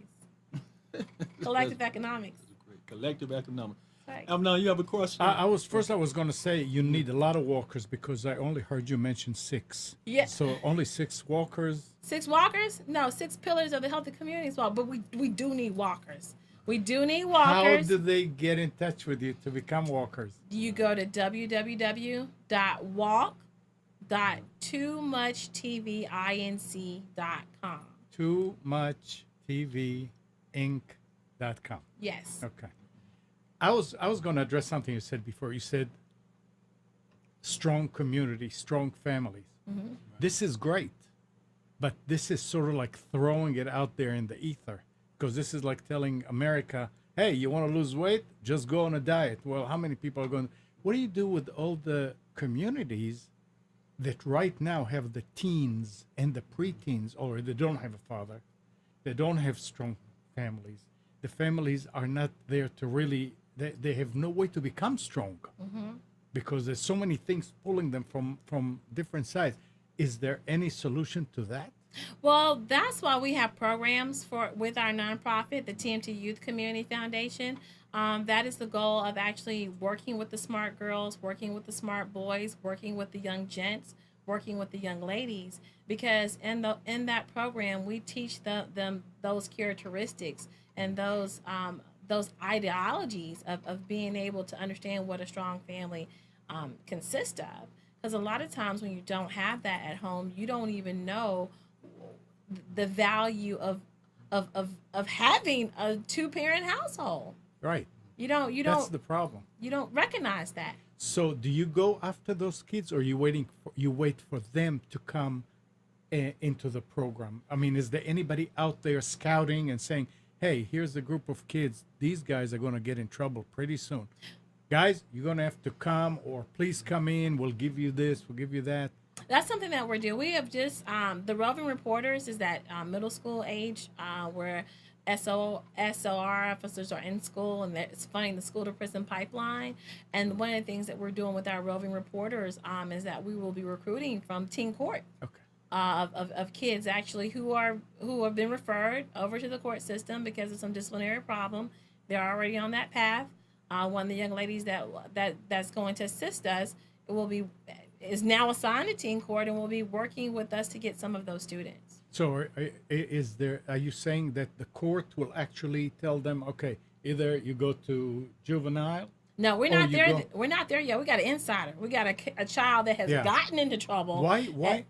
[SPEAKER 2] Collective economics.
[SPEAKER 1] Collective economics.
[SPEAKER 2] Right.
[SPEAKER 1] Now you have a question.
[SPEAKER 4] I was going to say you need a lot of walkers, because I only heard you mention 6.
[SPEAKER 2] Yeah.
[SPEAKER 4] So only 6 walkers.
[SPEAKER 2] 6 walkers? No, 6 pillars of the Healthy Communities Walk. But we do need walkers. We do need walkers.
[SPEAKER 4] How do they get in touch with you to become walkers?
[SPEAKER 2] You go to www.walk, www.toomuchTVinc.com.
[SPEAKER 4] TooMuchTVinc.com.
[SPEAKER 2] Yes.
[SPEAKER 4] Okay. I was going to address something you said before. You said strong community, strong families.
[SPEAKER 2] Mm-hmm.
[SPEAKER 4] This is great, but this is sort of like throwing it out there in the ether, because this is like telling America, hey, you want to lose weight? Just go on a diet. Well, how many people are going? What do you do with all the communities that right now have the teens and the preteens, or they don't have a father, they don't have strong families, the families are not there to really, they have no way to become strong, because there's so many things pulling them from different sides. Is there any solution to that?
[SPEAKER 2] Well, that's why we have programs with our nonprofit, the TMT Youth Community Foundation. That is the goal of actually working with the smart girls, working with the smart boys, working with the young gents, working with the young ladies. Because in that program, we teach them those characteristics and those ideologies of being able to understand what a strong family consists of. Because a lot of times when you don't have that at home, you don't even know the value of having a two-parent household.
[SPEAKER 4] Right.
[SPEAKER 2] You don't
[SPEAKER 4] That's the problem.
[SPEAKER 2] you don't recognize that.
[SPEAKER 4] So do you go after those kids, or you wait for them to come into the program? I mean, is there anybody out there scouting and saying, hey, here's a group of kids, these guys are going to get in trouble pretty soon, guys, you're going to have to come, or please come in, we'll give you this, we'll give you that?
[SPEAKER 2] That's something that we're doing. We have just the roving reporters is that middle school age where SOR officers are in school, and it's funding the school to prison pipeline. And one of the things that we're doing with our roving reporters is that we will be recruiting from teen court.
[SPEAKER 4] Okay.
[SPEAKER 2] Of kids actually who have been referred over to the court system because of some disciplinary problem. They're already on that path. One of the young ladies that's going to assist us is now assigned to teen court and will be working with us to get some of those students.
[SPEAKER 4] So are you saying that the court will actually tell them, okay, either you go to juvenile?
[SPEAKER 2] No, we're not there. We're not there yet. We got an insider. We got a child that has gotten into trouble.
[SPEAKER 4] Why?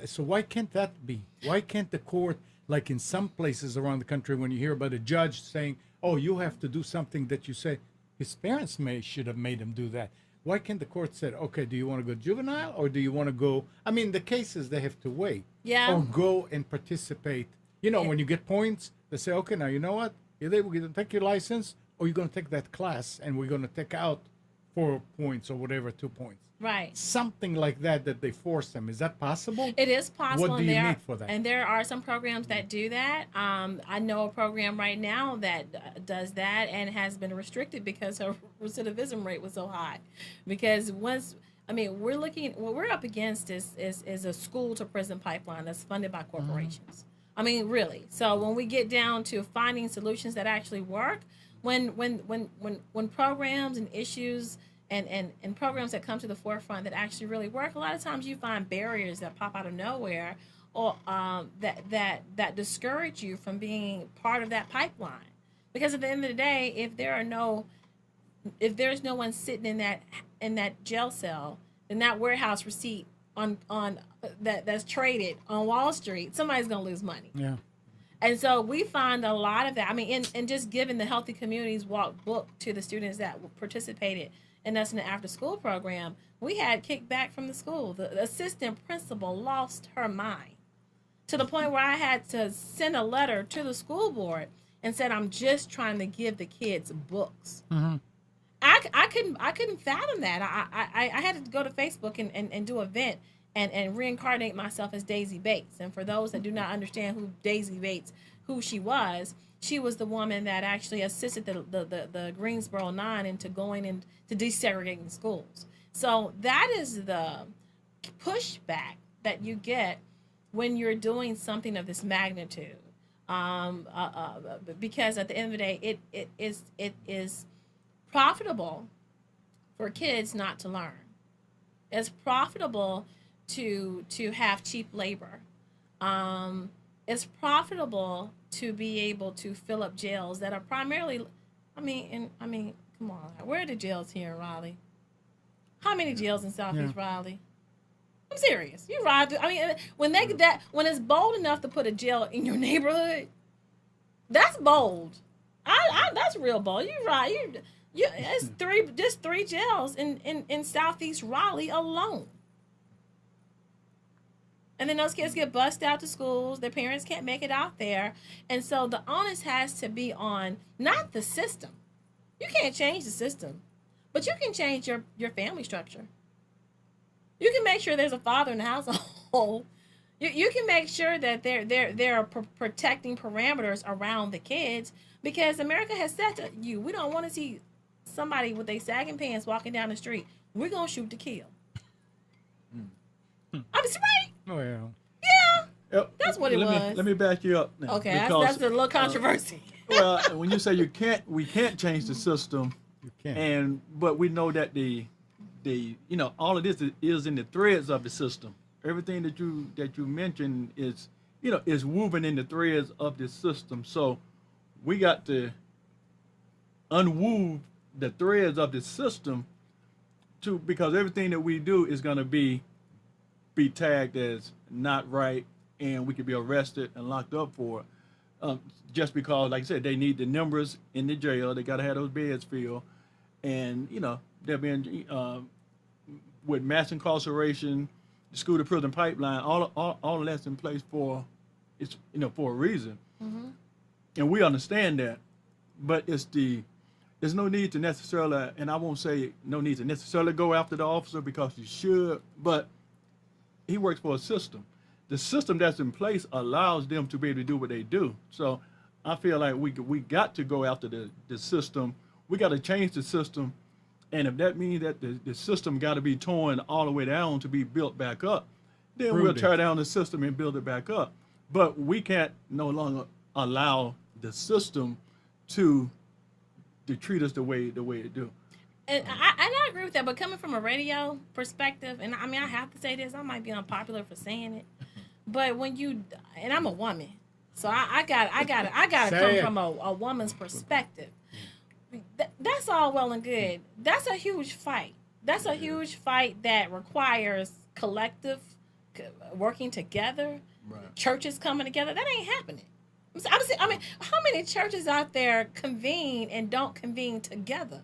[SPEAKER 4] So why can't that be? Why can't the court, like in some places around the country, when you hear about a judge saying, oh, you have to do something that you say, his parents should have made him do that. Why can't the court say, okay, do you want to go juvenile, or do you want to go? I mean, the cases, they have to wait.
[SPEAKER 2] Yeah.
[SPEAKER 4] Or go and participate. You know, when you get points, they say, okay, now you know what? Either we're going to take your license, or you're going to take that class, and we're going to take out 4 points or whatever, 2 points.
[SPEAKER 2] Right.
[SPEAKER 4] Something like that they force them. Is that possible?
[SPEAKER 2] It is possible.
[SPEAKER 4] What do you need for that?
[SPEAKER 2] And there are some programs that do that. I know a program right now that does that and has been restricted because her recidivism rate was so high. Because what we're up against is a school to prison pipeline that's funded by corporations. I mean, really. So when we get down to finding solutions that actually work, when programs and issues and programs that come to the forefront that actually really work, a lot of times you find barriers that pop out of nowhere, or that discourage you from being part of that pipeline. Because at the end of the day, if there's no one sitting in that jail cell, then that warehouse receipt on that's traded on Wall Street, somebody's gonna lose money.
[SPEAKER 4] Yeah.
[SPEAKER 2] And so we find a lot of that. I mean, and just giving the Healthy Communities Walk book to the students that participated in us in the after-school program, we had kickback from the school. The assistant principal lost her mind to the point where I had to send a letter to the school board and said, I'm just trying to give the kids books.
[SPEAKER 4] Mm-hmm.
[SPEAKER 2] I couldn't fathom that. I had to go to Facebook and do a vent and reincarnate myself as Daisy Bates. And for those that do not understand who Daisy Bates, who she was the woman that actually assisted the Greensboro 9 into going into desegregating schools. So that is the pushback that you get when you're doing something of this magnitude. Because at the end of the day, it is profitable for kids not to learn. It's profitable to have cheap labor. It's profitable to be able to fill up jails that are primarily, come on, where are the jails here in Raleigh? How many jails in Southeast Raleigh? I'm serious. You ride. I mean, when they when it's bold enough to put a jail in your neighborhood, that's bold. That's real bold. You ride. It's three jails in Southeast Raleigh alone. And then those kids get bussed out to schools. Their parents can't make it out there. And so the onus has to be on not the system. You can't change the system, but you can change your family structure. You can make sure there's a father in the household. You can make sure that there are protecting parameters around the kids, because America has said to you, we don't want to see somebody with their sagging pants walking down the street. We're going to shoot to kill. I'm right.
[SPEAKER 4] Oh, yeah.
[SPEAKER 2] Yeah. That's what it was.
[SPEAKER 1] Let me back you up now.
[SPEAKER 2] Okay, that's a little controversy.
[SPEAKER 1] Well, when you say we can't change the system,
[SPEAKER 4] You can't.
[SPEAKER 1] but we know that the all of this is in the threads of the system. Everything that you mentioned is woven in the threads of the system. So we got to unwove the threads of the system because everything that we do is going to be tagged as not right, and we could be arrested and locked up for it. Just because, like I said, they need the numbers in the jail. They got to have those beds filled, and they're being with mass incarceration, the school to prison pipeline. All of that's in place for for a reason, and we understand that. But there's no need to necessarily, and I won't say no need to necessarily go after the officer, because you should, but he works for a system. The system that's in place allows them to be able to do what they do. So I feel like we got to go after the system. We got to change the system. And if that means that the system got to be torn all the way down to be built back up, then we'll tear down the system and build it back up. But we can't no longer allow the system to treat us the way it do.
[SPEAKER 2] And I agree with that, but coming from a radio perspective, and I mean, I have to say this, I might be unpopular for saying it, but and I'm a woman, so I gotta come from a woman's perspective. That's all well and good. That's a huge fight. That's a huge fight that requires collective working together, right. Churches coming together. That ain't happening. I mean, how many churches out there convene and don't convene together?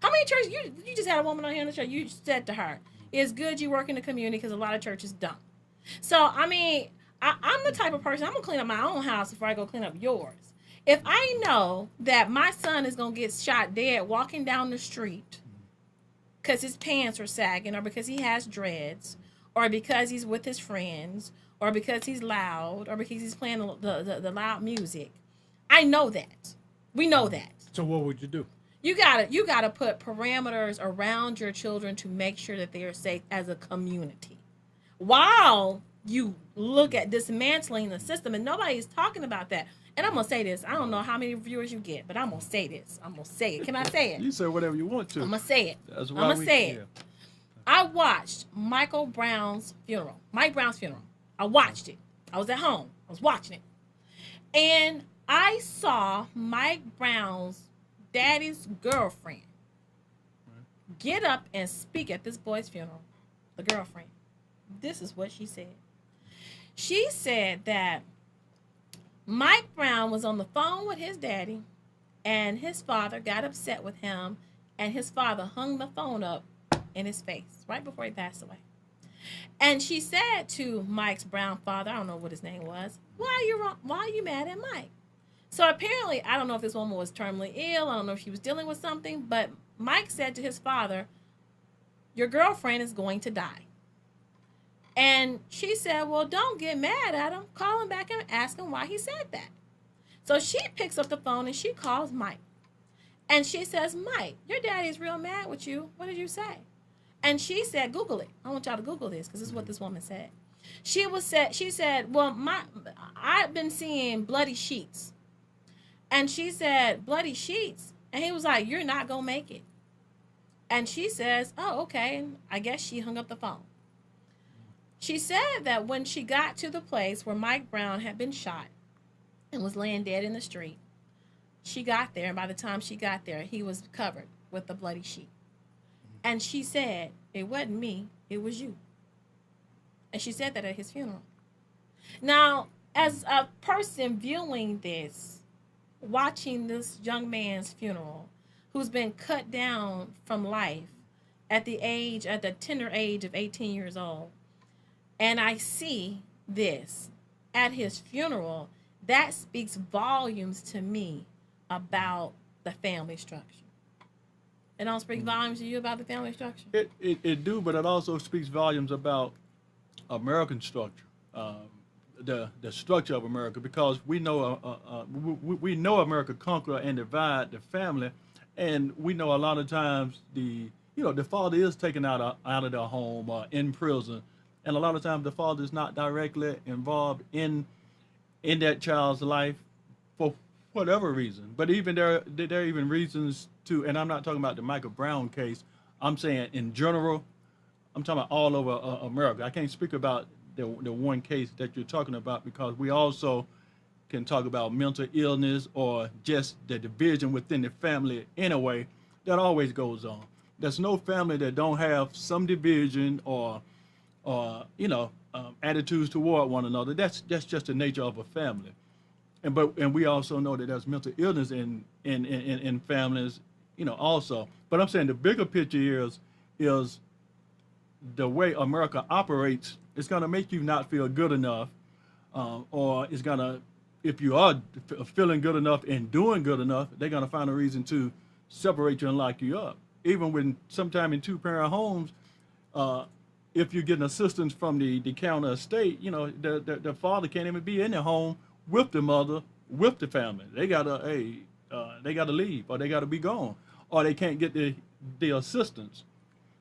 [SPEAKER 2] How many churches? You just had a woman on here in the church. You said to her, "It's good you work in the community," because a lot of churches don't. So I mean, I'm the type of person, I'm gonna clean up my own house before I go clean up yours. If I know that my son is gonna get shot dead walking down the street because his pants are sagging, or because he has dreads, or because he's with his friends, or because he's loud, or because he's playing the loud music, I know that. We know that.
[SPEAKER 4] So what would you do?
[SPEAKER 2] You gotta put parameters around your children to make sure that they are safe as a community, while you look at dismantling the system. And nobody's talking about that. And I'm gonna say this. I don't know how many viewers you get, but I'm gonna say this. I'm gonna say it. Can I say it?
[SPEAKER 1] You say whatever you want to.
[SPEAKER 2] I'm gonna say it.
[SPEAKER 1] That's why
[SPEAKER 2] I'm gonna say it. I watched Mike Brown's funeral. I watched it. I was at home. I was watching it. And I saw Mike Brown's daddy's girlfriend get up and speak at this boy's funeral. The girlfriend. This is what she said. She said that Mike Brown was on the phone with his daddy, and his father got upset with him, and his father hung the phone up in his face right before he passed away. And she said to Mike's Brown father, I don't know what his name was, why are you mad at Mike? So apparently, I don't know if this woman was terminally ill, I don't know if she was dealing with something, but Mike said to his father, your girlfriend is going to die. And she said, well, don't get mad at him. Call him back and ask him why he said that. So she picks up the phone and she calls Mike. And she says, Mike, your daddy's real mad with you. What did you say? And she said, Google it. I want y'all to Google this, because this is what this woman said. She said, well, I've been seeing bloody sheets. And she said, bloody sheets? And he was like, you're not going to make it. And she says, oh, okay. And I guess she hung up the phone. She said that when she got to the place where Mike Brown had been shot and was laying dead in the street, she got there, and by the time she got there, he was covered with the bloody sheet. And she said, it wasn't me, it was you. And she said that at his funeral. Now, as a person viewing this, watching this young man's funeral, who's been cut down from life at the tender age of 18 years old, and I see this at his funeral, that speaks volumes to me about the family structure. It don't speak volumes to you about the family structure?
[SPEAKER 1] It do, but it also speaks volumes about American structure, the structure of America, because we know America conquer and divide the family, and we know a lot of times the father is taken out of their home or in prison, and a lot of times the father is not directly involved in that child's life for whatever reason. But even there are even reasons to, and I'm not talking about the Michael Brown case. I'm saying in general. I'm talking about all over America. I can't speak about the one case that you're talking about, because we also can talk about mental illness or just the division within the family in a way that always goes on. There's no family that don't have some division or attitudes toward one another. That's just the nature of a family. And we also know that there's mental illness in families, also. But I'm saying the bigger picture is the way America operates. It's going to make you not feel good enough, or it's going to, if you are feeling good enough and doing good enough, they're going to find a reason to separate you and lock you up. Even when sometime in two-parent homes, if you're getting assistance from the county or state, the father can't even be in the home with the mother, with the family. They gotta leave, or they gotta be gone, or they can't get the assistance.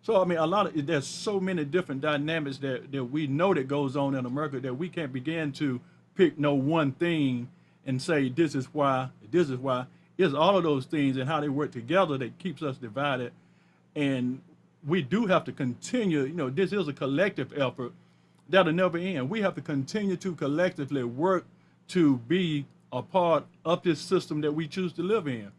[SPEAKER 1] So I mean, there's so many different dynamics that we know that goes on in America that we can't begin to pick no one thing and say this is why. It's all of those things and how they work together that keeps us divided. And we do have to continue. This is a collective effort that'll never end. We have to continue to collectively work to be a part of this system that we choose to live in,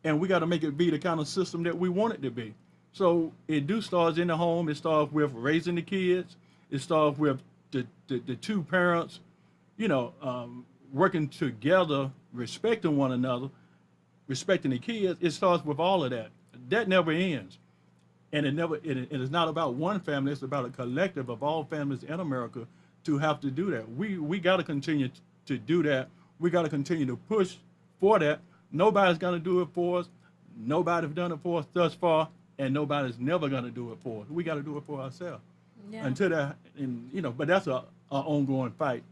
[SPEAKER 1] and we got to make it be the kind of system that we want it to be. So it do starts in the home. It starts with raising the kids. It starts with the two parents, working together, respecting one another, respecting the kids. It starts with all of that. That never ends, and it is not about one family. It's about a collective of all families in America to have to do that. We got to continue to do that. We got to continue to push for that. Nobody's going to do it for us. Nobody's done it for us thus far. And nobody's never gonna do it for us. We got to do it for ourselves. Yeah. Until that, but that's an ongoing fight.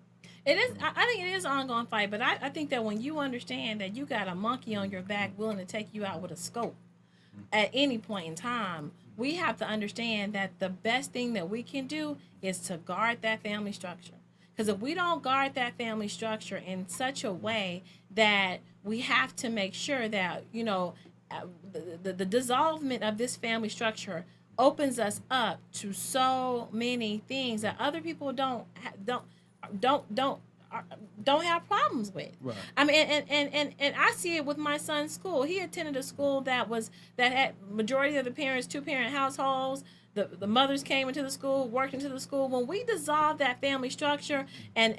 [SPEAKER 2] It is. I think it is an ongoing fight. But I think that when you understand that you got a monkey on your back willing to take you out with a scope at any point in time, we have to understand that the best thing that we can do is to guard that family structure. Because if we don't guard that family structure in such a way that we have to make sure that the dissolvement of this family structure opens us up to so many things that other people don't have problems with. Right. I mean, and I see it with my son's school. He attended a school that had majority of the parents, two-parent households. The mothers came into the school, worked into the school. When we dissolve that family structure and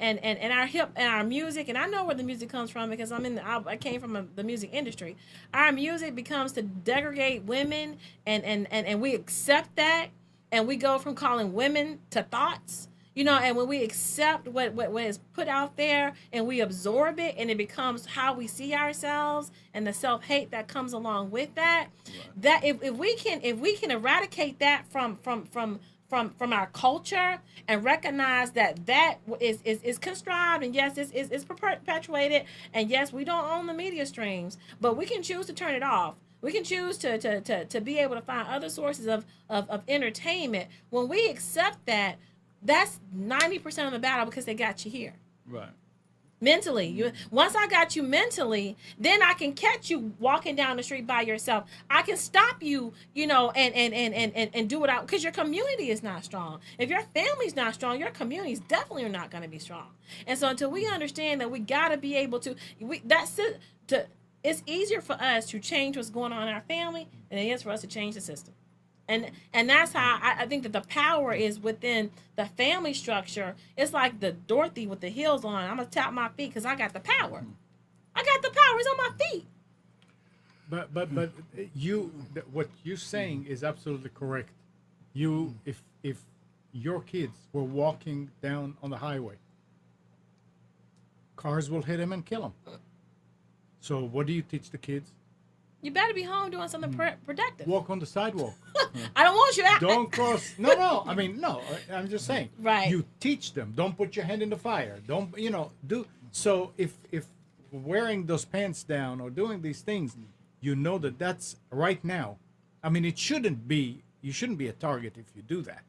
[SPEAKER 2] our hip and our music, and I know where the music comes from because I came from the music industry. Our music becomes to degrade women, and we accept that, and we go from calling women to thoughts. And when we accept what is put out there and we absorb it, and it becomes how we see ourselves and the self-hate that comes along with that, right. That if we can eradicate that from our culture and recognize that is contrived, and yes, it's perpetuated, and yes, we don't own the media streams, but we can choose to turn it off. We can choose to be able to find other sources of entertainment. When we accept that, that's 90% of the battle, because they got you here. Right. Mentally. Once I got you mentally, then I can catch you walking down the street by yourself. I can stop you, and do it out, because your community is not strong. If your family's not strong, your communities definitely are not going to be strong. And so until we understand that we got to be able to, it's easier for us to change what's going on in our family than it is for us to change the system. And that's how I think that the power is within the family structure. It's like the Dorothy with the heels on. I'm gonna tap my feet because I got the power. I got the power. It's on my feet.
[SPEAKER 4] But what you're saying is absolutely correct. If your kids were walking down on the highway, cars will hit them and kill them. So what do you teach the kids?
[SPEAKER 2] You better be home doing something productive.
[SPEAKER 4] Walk on the sidewalk.
[SPEAKER 2] I don't want you.
[SPEAKER 4] Don't cross. No. I mean, no. I'm just saying.
[SPEAKER 2] Right.
[SPEAKER 4] You teach them. Don't put your hand in the fire. Don't. Do. So if wearing those pants down or doing these things, you know that's right now. I mean, it shouldn't be. You shouldn't be a target if you do that.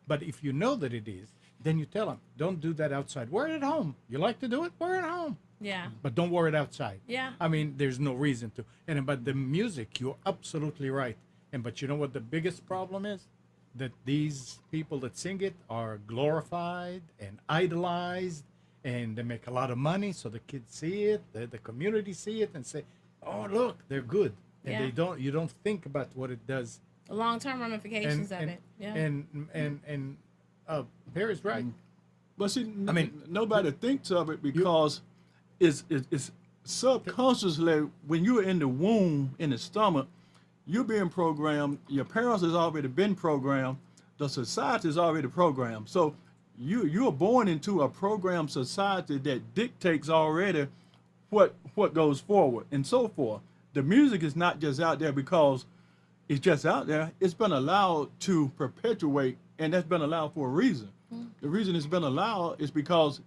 [SPEAKER 4] But if you know that it is, then you tell them, don't do that outside. Wear it at home. You like to do it? Wear it at home.
[SPEAKER 2] Yeah.
[SPEAKER 4] But don't wear it outside.
[SPEAKER 2] Yeah.
[SPEAKER 4] I mean, there's no reason to. And but the music, you're absolutely right. But you know what the biggest problem is? That these people that sing it are glorified and idolized, and they make a lot of money, so the kids see it, the community see it, and say, "Oh, look, they're good." And
[SPEAKER 2] Yeah.
[SPEAKER 4] you don't think about what it does.
[SPEAKER 2] The long-term ramifications of it. Yeah.
[SPEAKER 4] And Perry's right.
[SPEAKER 1] But see,
[SPEAKER 4] I mean,
[SPEAKER 1] nobody thinks of it because it's subconsciously when you're in the womb, in the stomach, you're being programmed. Your parents has already been programmed. The society is already programmed. So you're born into a programmed society that dictates already what goes forward and so forth. The music is not just out there because it's just out there. It's been allowed to perpetuate, and that's been allowed for a reason. The reason it's been allowed is because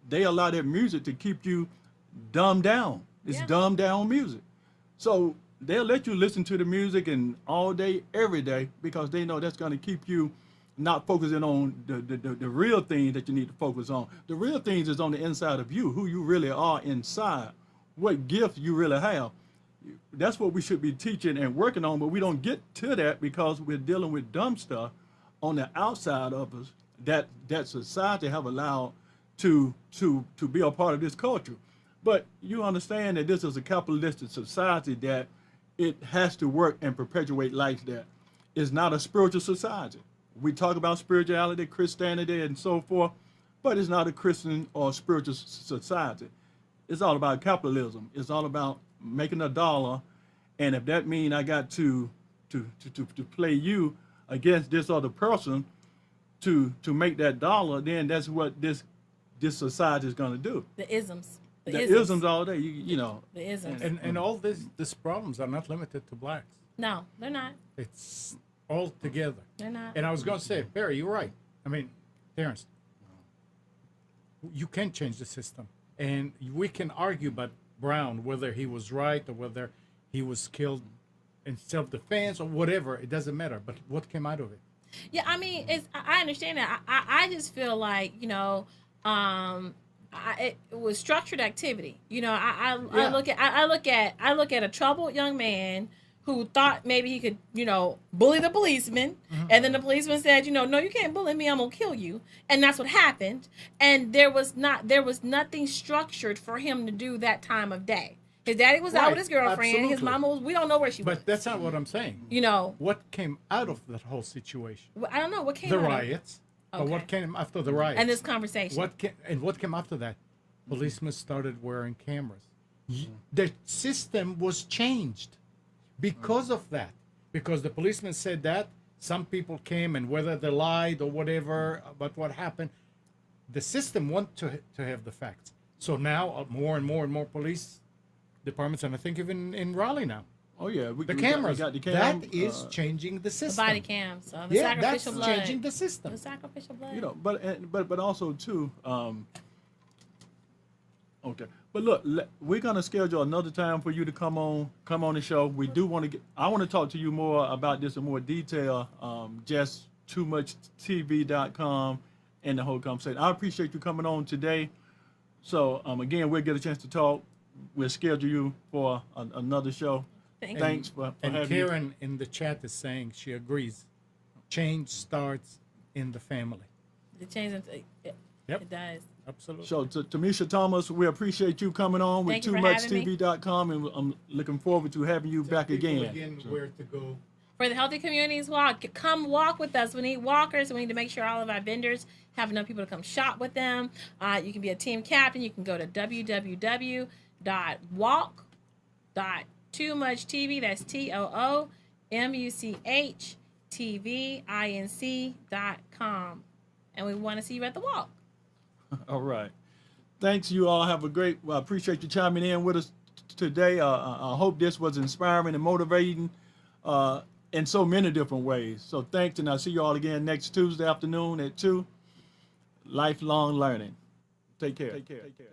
[SPEAKER 1] they allow that music to keep you dumbed down. It's dumbed down music. So they'll let you listen to the music and all day, every day, because they know that's going to keep you not focusing on the real things that you need to focus on. The real things is on the inside of you, who you really are inside, what gift you really have. That's what we should be teaching and working on, but we don't get to that because we're dealing with dumb stuff on the outside of us that society have allowed to be a part of this culture. But you understand that this is a capitalistic society, that it has to work and perpetuate like that. It's not a spiritual society. We talk about spirituality, Christianity, and so forth, but it's not a Christian or spiritual society. It's all about capitalism. It's all about making a dollar, and if that means I got to play you against this other person to make that dollar, then that's what this society is going to do.
[SPEAKER 2] The isms.
[SPEAKER 1] The isms all day, you know.
[SPEAKER 2] The isms.
[SPEAKER 4] And all these problems are not limited to blacks.
[SPEAKER 2] No, they're not.
[SPEAKER 4] It's all together.
[SPEAKER 2] They're not.
[SPEAKER 4] And I was going to say, Perry, you're right. I mean, Terrence, you can change the system. And we can argue about Brown, whether he was right or whether he was killed in self-defense or whatever. It doesn't matter. But what came out of it?
[SPEAKER 2] Yeah, I mean, I understand that. I just feel like, you know, it was structured activity. You know, I look at a troubled young man who thought maybe he could, you know, bully the policeman, and then the policeman said, you know, no, you can't bully me, I'm gonna kill you, and that's what happened. And there was nothing structured for him to do that time of day. His daddy was out with his girlfriend.
[SPEAKER 4] Absolutely.
[SPEAKER 2] His mama was, we don't know where she was.
[SPEAKER 4] But that's not what I'm saying.
[SPEAKER 2] You know,
[SPEAKER 4] What came out of that whole situation?
[SPEAKER 2] I don't know what came
[SPEAKER 4] The
[SPEAKER 2] out of it.
[SPEAKER 4] riots. Or what
[SPEAKER 2] Okay.
[SPEAKER 4] came after the riots?
[SPEAKER 2] And this conversation.
[SPEAKER 4] What came after that? Policemen started wearing cameras. The system was changed because of that. Because the policeman said that, some people came, and whether they lied or whatever about what happened, the system wanted to have the facts. So now more and more police departments, and I think even in Raleigh now,
[SPEAKER 1] Oh yeah,
[SPEAKER 4] the cameras.
[SPEAKER 1] We got the
[SPEAKER 4] that
[SPEAKER 1] cam,
[SPEAKER 4] is changing the
[SPEAKER 2] The
[SPEAKER 4] system.
[SPEAKER 2] body cam. So the
[SPEAKER 4] Yeah, that's
[SPEAKER 2] sacrificial blood.
[SPEAKER 4] changing the system.
[SPEAKER 2] The sacrificial blood.
[SPEAKER 1] you know, but also too. Okay, but look, we're gonna schedule another time for you to come on the show. We do want to get. I want to talk to you more about this in more detail. Just toomuchtv.com and the whole conversation. I appreciate you coming on today. So again, we'll get a chance to talk. We'll schedule you for another show. Thanks for
[SPEAKER 4] And
[SPEAKER 1] having
[SPEAKER 4] Karen in the chat is saying she agrees. Change starts in the family.
[SPEAKER 2] The change
[SPEAKER 4] Yep.
[SPEAKER 2] it does.
[SPEAKER 4] Absolutely.
[SPEAKER 1] So to Tamisha Thomas, we appreciate you coming on with
[SPEAKER 2] Thank you for having me.
[SPEAKER 1] toomuchtv.com, and I'm looking forward to having you back
[SPEAKER 4] Tell people
[SPEAKER 1] again.
[SPEAKER 4] where to go
[SPEAKER 2] for the Healthy Communities Walk. Come walk with us. We need walkers. We need to make sure all of our vendors have enough people to come shop with them. You can be a team captain. You can go to www.walk.toomuchtv. That's TOOMUCHTVINC.com. And we want to see you at the walk.
[SPEAKER 1] All right. Thanks. You all have a great. Well, I appreciate you chiming in with us today. I hope this was inspiring and motivating in so many different ways. So thanks, and I'll see you all again next Tuesday afternoon at 2. Lifelong learning. Take care. Take care. Take care.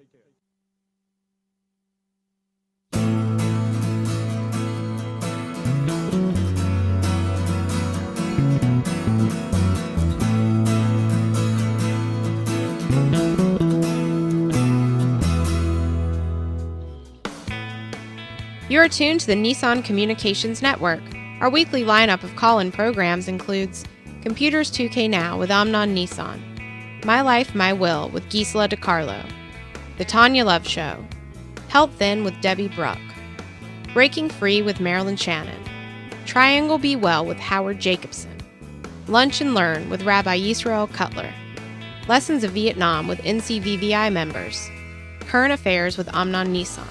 [SPEAKER 5] You're tuned to the Nissan Communications Network. Our weekly lineup of call-in programs includes Computers 2K Now with Amnon Nissan, My Life, My Will with Gisela DiCarlo, The Tanya Love Show, Health Then with Debbie Bruck, Breaking Free with Marilyn Shannon, Triangle Be Well with Howard Jacobson, Lunch and Learn with Rabbi Yisrael Cutler, Lessons of Vietnam with NCVVI members, Current Affairs with Amnon Nissan.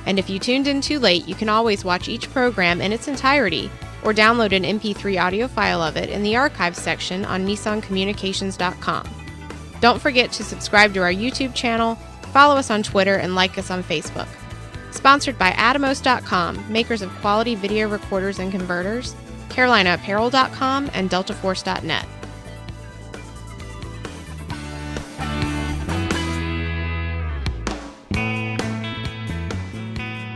[SPEAKER 5] And if you tuned in too late, you can always watch each program in its entirety or download an MP3 audio file of it in the archives section on nissancommunications.com. Don't forget to subscribe to our YouTube channel, follow us on Twitter, and like us on Facebook. Sponsored by Atomos.com, makers of quality video recorders and converters, CarolinaApparel.com, and DeltaForce.net.